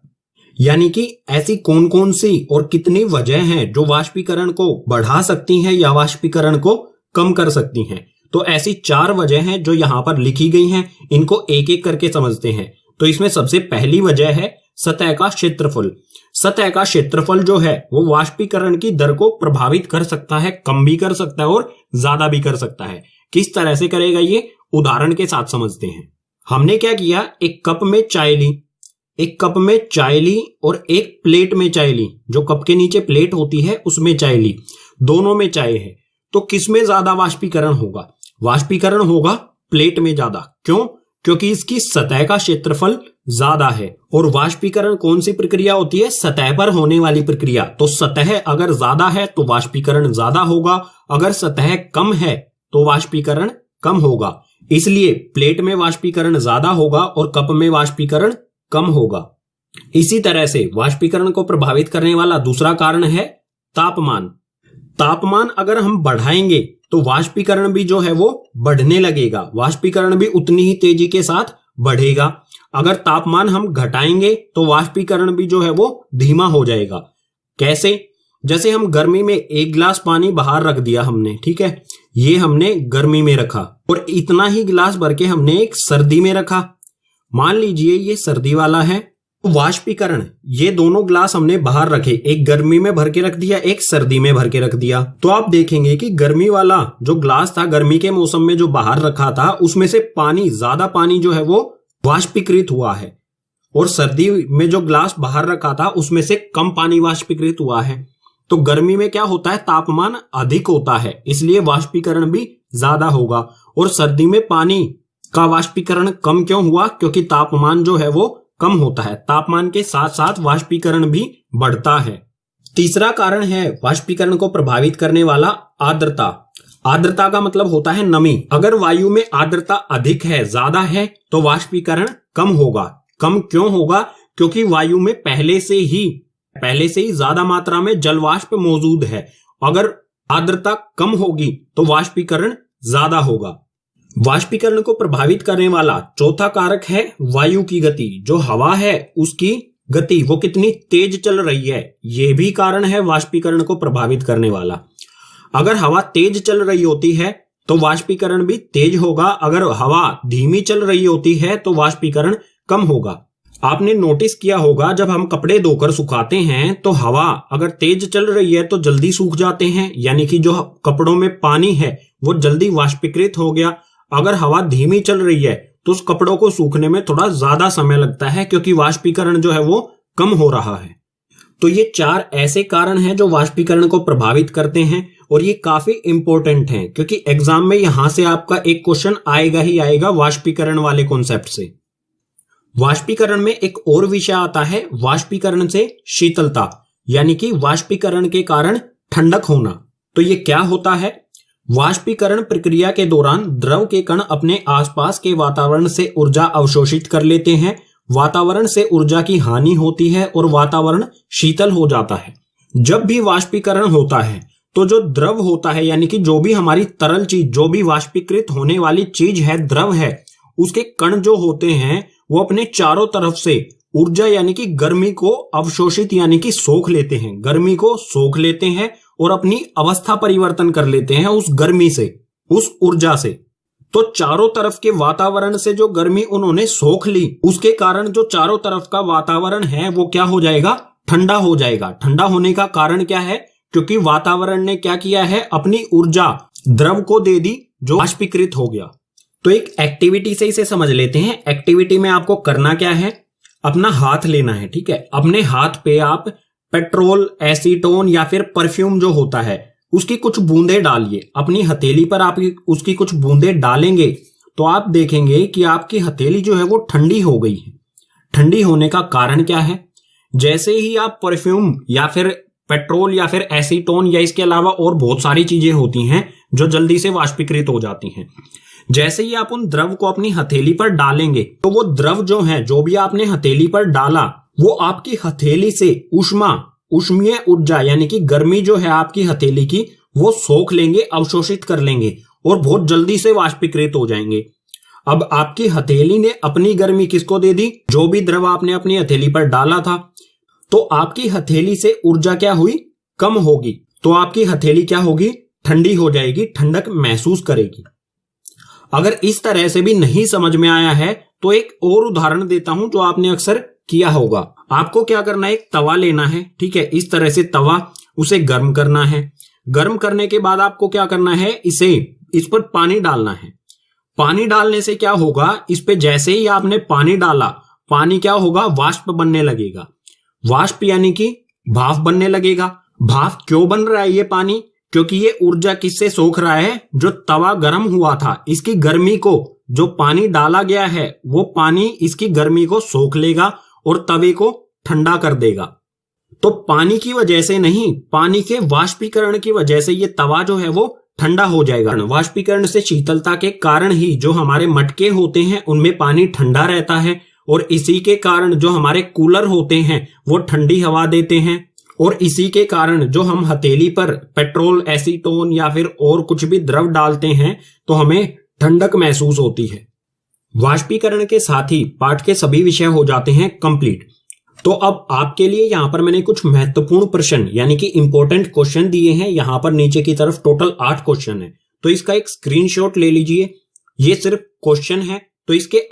यानी कि ऐसी कौन कौन सी और कितनी वजह हैं जो वाष्पीकरण को बढ़ा सकती हैं या वाष्पीकरण को कम कर सकती हैं। तो ऐसी 4 वजह हैं जो यहां पर लिखी गई हैं, इनको एक एक करके समझते हैं। तो इसमें सबसे पहली वजह है सतह का क्षेत्रफल। सतह का क्षेत्रफल जो है वो वाष्पीकरण की दर को प्रभावित कर सकता है, कम भी कर सकता है और ज्यादा भी कर सकता है। किस तरह से करेगा ये, उदाहरण के साथ समझते हैं। हमने क्या किया, एक कप में चाय ली, एक कप में चाय ली और एक प्लेट में चाय ली। जो कप के नीचे प्लेट होती है उसमें चाय ली, दोनों में चाय है। तो किसमें ज्यादा वाष्पीकरण होगा, वाष्पीकरण होगा प्लेट में ज्यादा। क्यों, क्योंकि इसकी सतह का क्षेत्रफल ज्यादा है। और वाष्पीकरण कौन सी प्रक्रिया होती है, सतह पर होने वाली प्रक्रिया। तो सतह अगर ज्यादा है तो वाष्पीकरण ज्यादा होगा, अगर सतह कम है तो वाष्पीकरण कम होगा। इसलिए प्लेट में वाष्पीकरण ज्यादा होगा और कप में वाष्पीकरण कम होगा। इसी तरह से वाष्पीकरण को प्रभावित करने वाला दूसरा कारण है तापमान। तापमान अगर हम बढ़ाएंगे तो वाष्पीकरण भी जो है वो बढ़ने लगेगा, वाष्पीकरण भी उतनी ही तेजी के साथ बढ़ेगा। अगर तापमान हम घटाएंगे तो वाष्पीकरण भी जो है वो धीमा हो जाएगा। कैसे, जैसे हम गर्मी में एक गिलास पानी बाहर रख दिया हमने, ठीक है, ये हमने गर्मी में रखा और इतना ही गिलास भर के हमने एक सर्दी में रखा। मान लीजिए ये सर्दी वाला है, वाष्पीकरण, ये दोनों ग्लास हमने बाहर रखे, एक गर्मी में भर के रख दिया, एक सर्दी में भर के रख दिया। तो आप देखेंगे कि गर्मी वाला जो ग्लास था, गर्मी के मौसम में जो बाहर रखा था, उसमें से ज्यादा पानी जो है वो वाष्पीकृत हुआ है, और सर्दी में जो ग्लास बाहर रखा था उसमें से कम पानी वाष्पीकृत हुआ है। तो गर्मी में क्या होता है, तापमान अधिक होता है, इसलिए वाष्पीकरण भी ज्यादा होगा। और सर्दी में पानी का वाष्पीकरण कम क्यों हुआ, क्योंकि तापमान जो है वो कम होता है, तापमान के साथ साथ वाष्पीकरण भी बढ़ता है। तीसरा कारण है वाष्पीकरण को प्रभावित करने वाला आर्द्रता। आर्द्रता का मतलब होता है नमी। अगर वायु में आर्द्रता अधिक है, ज्यादा है, तो वाष्पीकरण कम होगा। कम क्यों होगा, क्योंकि वायु में पहले से ही ज्यादा मात्रा में जल वाष्प मौजूद है। अगर आर्द्रता कम होगी तो वाष्पीकरण ज्यादा होगा। वाष्पीकरण को प्रभावित करने वाला चौथा कारक है वायु की गति। जो हवा है उसकी गति, वो कितनी तेज चल रही है, यह भी कारण है वाष्पीकरण को प्रभावित करने वाला। अगर हवा तेज चल रही होती है तो वाष्पीकरण भी तेज होगा, अगर हवा धीमी चल रही होती है तो वाष्पीकरण कम होगा। आपने नोटिस किया होगा जब हम कपड़े धोकर सुखाते हैं तो हवा अगर तेज चल रही है तो जल्दी सूख जाते हैं, यानी कि जो कपड़ों में पानी है वो जल्दी वाष्पीकृत हो गया। अगर हवा धीमी चल रही है तो उस कपड़ों को सूखने में थोड़ा ज्यादा समय लगता है, क्योंकि वाष्पीकरण जो है वो कम हो रहा है। तो ये 4 ऐसे कारण हैं जो वाष्पीकरण को प्रभावित करते हैं, और ये काफी इंपॉर्टेंट हैं क्योंकि एग्जाम में यहां से आपका एक क्वेश्चन आएगा ही आएगा वाष्पीकरण वाले कॉन्सेप्ट से। वाष्पीकरण में एक और विषय आता है वाष्पीकरण से शीतलता, यानी कि वाष्पीकरण के कारण ठंडक होना। तो ये क्या होता है? वाष्पीकरण प्रक्रिया के दौरान द्रव के कण अपने आसपास के वातावरण से ऊर्जा अवशोषित कर लेते हैं, वातावरण से ऊर्जा की हानि होती है और वातावरण शीतल हो जाता है। जब भी वाष्पीकरण होता है तो जो द्रव होता है, यानी कि जो भी हमारी तरल चीज, जो भी वाष्पीकृत होने वाली चीज है, द्रव है, उसके कण जो होते हैं वो अपने चारों तरफ से ऊर्जा यानी कि गर्मी को अवशोषित यानी कि सोख लेते हैं, गर्मी को सोख लेते हैं और अपनी अवस्था परिवर्तन कर लेते हैं उस गर्मी से, उस ऊर्जा से। तो चारों तरफ के वातावरण से जो गर्मी उन्होंने सोख ली, उसके कारण जो चारों तरफ का वातावरण है वो क्या हो जाएगा? ठंडा हो जाएगा। ठंडा होने का कारण क्या है? क्योंकि वातावरण ने क्या किया है? अपनी ऊर्जा द्रव को दे दी जो वाष्पीकृत हो गया। तो एक एक्टिविटी से इसे समझ लेते हैं। एक्टिविटी में आपको करना क्या है? अपना हाथ लेना है, ठीक है। अपने हाथ पे आप पेट्रोल, एसीटोन या फिर परफ्यूम जो होता है उसकी कुछ बूंदे डालिए। अपनी हथेली पर आप उसकी कुछ बूंदे डालेंगे तो आप देखेंगे कि आपकी हथेली जो है वो ठंडी हो गई है। ठंडी होने का कारण क्या है? जैसे ही आप परफ्यूम या फिर पेट्रोल या फिर एसीटोन या इसके अलावा और बहुत सारी चीजें होती हैं जो जल्दी से वाष्पीकृत हो जाती हैं, जैसे ही आप उन द्रव को अपनी हथेली पर डालेंगे तो वो द्रव जो है, जो भी आपने हथेली पर डाला, वो आपकी हथेली से ऊष्मीय ऊर्जा यानी कि गर्मी जो है आपकी हथेली की, वो सोख लेंगे, अवशोषित कर लेंगे और बहुत जल्दी से वाष्पीकृत हो जाएंगे। अब आपकी हथेली ने अपनी गर्मी किसको दे दी? जो भी द्रव आपने अपनी हथेली पर डाला था। तो आपकी हथेली से ऊर्जा क्या हुई? कम होगी। तो आपकी हथेली क्या होगी? ठंडी हो जाएगी, ठंडक महसूस करेगी। अगर इस तरह से भी नहीं समझ में आया है तो एक और उदाहरण देता हूं जो आपने अक्सर किया होगा। आपको क्या करना है? एक तवा लेना है, ठीक है। इस तरह से तवा, उसे गर्म करना है। गर्म करने के बाद आपको क्या करना है? इस पर पानी डालना है। पानी डालने से क्या होगा? इस पे जैसे ही आपने पानी डाला, पानी क्या होगा? वाष्प बनने लगेगा। वाष्प यानी कि भाप बनने लगेगा। भाप क्यों बन रहा है ये पानी? क्योंकि ये ऊर्जा किससे सोख रहा है? जो तवा गर्म हुआ था, इसकी गर्मी को जो पानी डाला गया है वो पानी इसकी गर्मी को सोख लेगा और तवे को ठंडा कर देगा। तो पानी की वजह से नहीं, पानी के वाष्पीकरण की वजह से ये तवा जो है वो ठंडा हो जाएगा। वाष्पीकरण से शीतलता के कारण ही जो हमारे मटके होते हैं उनमें पानी ठंडा रहता है, और इसी के कारण जो हमारे कूलर होते हैं वो ठंडी हवा देते हैं, और इसी के कारण जो हम हथेली पर पेट्रोल, एसीटोन या फिर और कुछ भी द्रव डालते हैं तो हमें ठंडक महसूस होती है। वाष्पीकरण के साथ ही पाठ के सभी विषय हो जाते हैं कंप्लीट। तो अब आपके लिए यहाँ पर मैंने कुछ महत्वपूर्ण प्रश्न यानी कि इंपॉर्टेंट क्वेश्चन दिए हैं। यहाँ पर नीचे की तरफ टोटल 8 क्वेश्चन है, तो इसका एक स्क्रीनशॉट ले लीजिए। ये सिर्फ क्वेश्चन है, तो इसके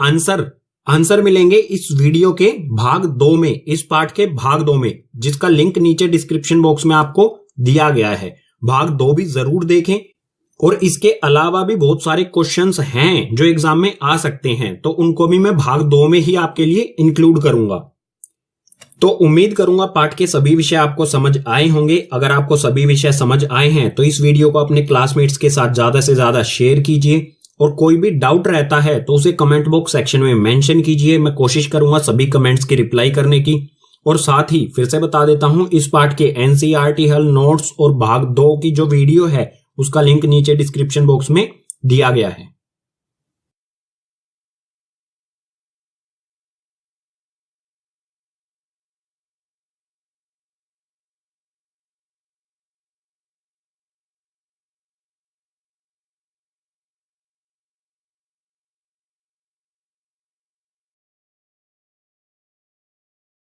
आंसर मिलेंगे इस वीडियो के भाग 2 में, इस पाठ के भाग 2 में, जिसका लिंक नीचे डिस्क्रिप्शन बॉक्स में आपको दिया गया है। भाग 2 भी जरूर देखें। और इसके अलावा भी बहुत सारे क्वेश्चंस हैं जो एग्जाम में आ सकते हैं, तो उनको भी मैं भाग 2 में ही आपके लिए इंक्लूड करूंगा। तो उम्मीद करूंगा पाठ के सभी विषय आपको समझ आए होंगे। अगर आपको सभी विषय समझ आए हैं तो इस वीडियो को अपने क्लासमेट्स के साथ ज्यादा से ज्यादा शेयर कीजिए, और कोई भी डाउट रहता है तो उसे कमेंट बॉक्स सेक्शन में मेंशन कीजिए। मैं कोशिश करूंगा सभी कमेंट्स की रिप्लाई करने की। और साथ ही फिर से बता देता हूं, इस पाठ के एनसीईआरटी हल नोट्स और भाग 2 की जो वीडियो है उसका लिंक नीचे डिस्क्रिप्शन बॉक्स में दिया गया है।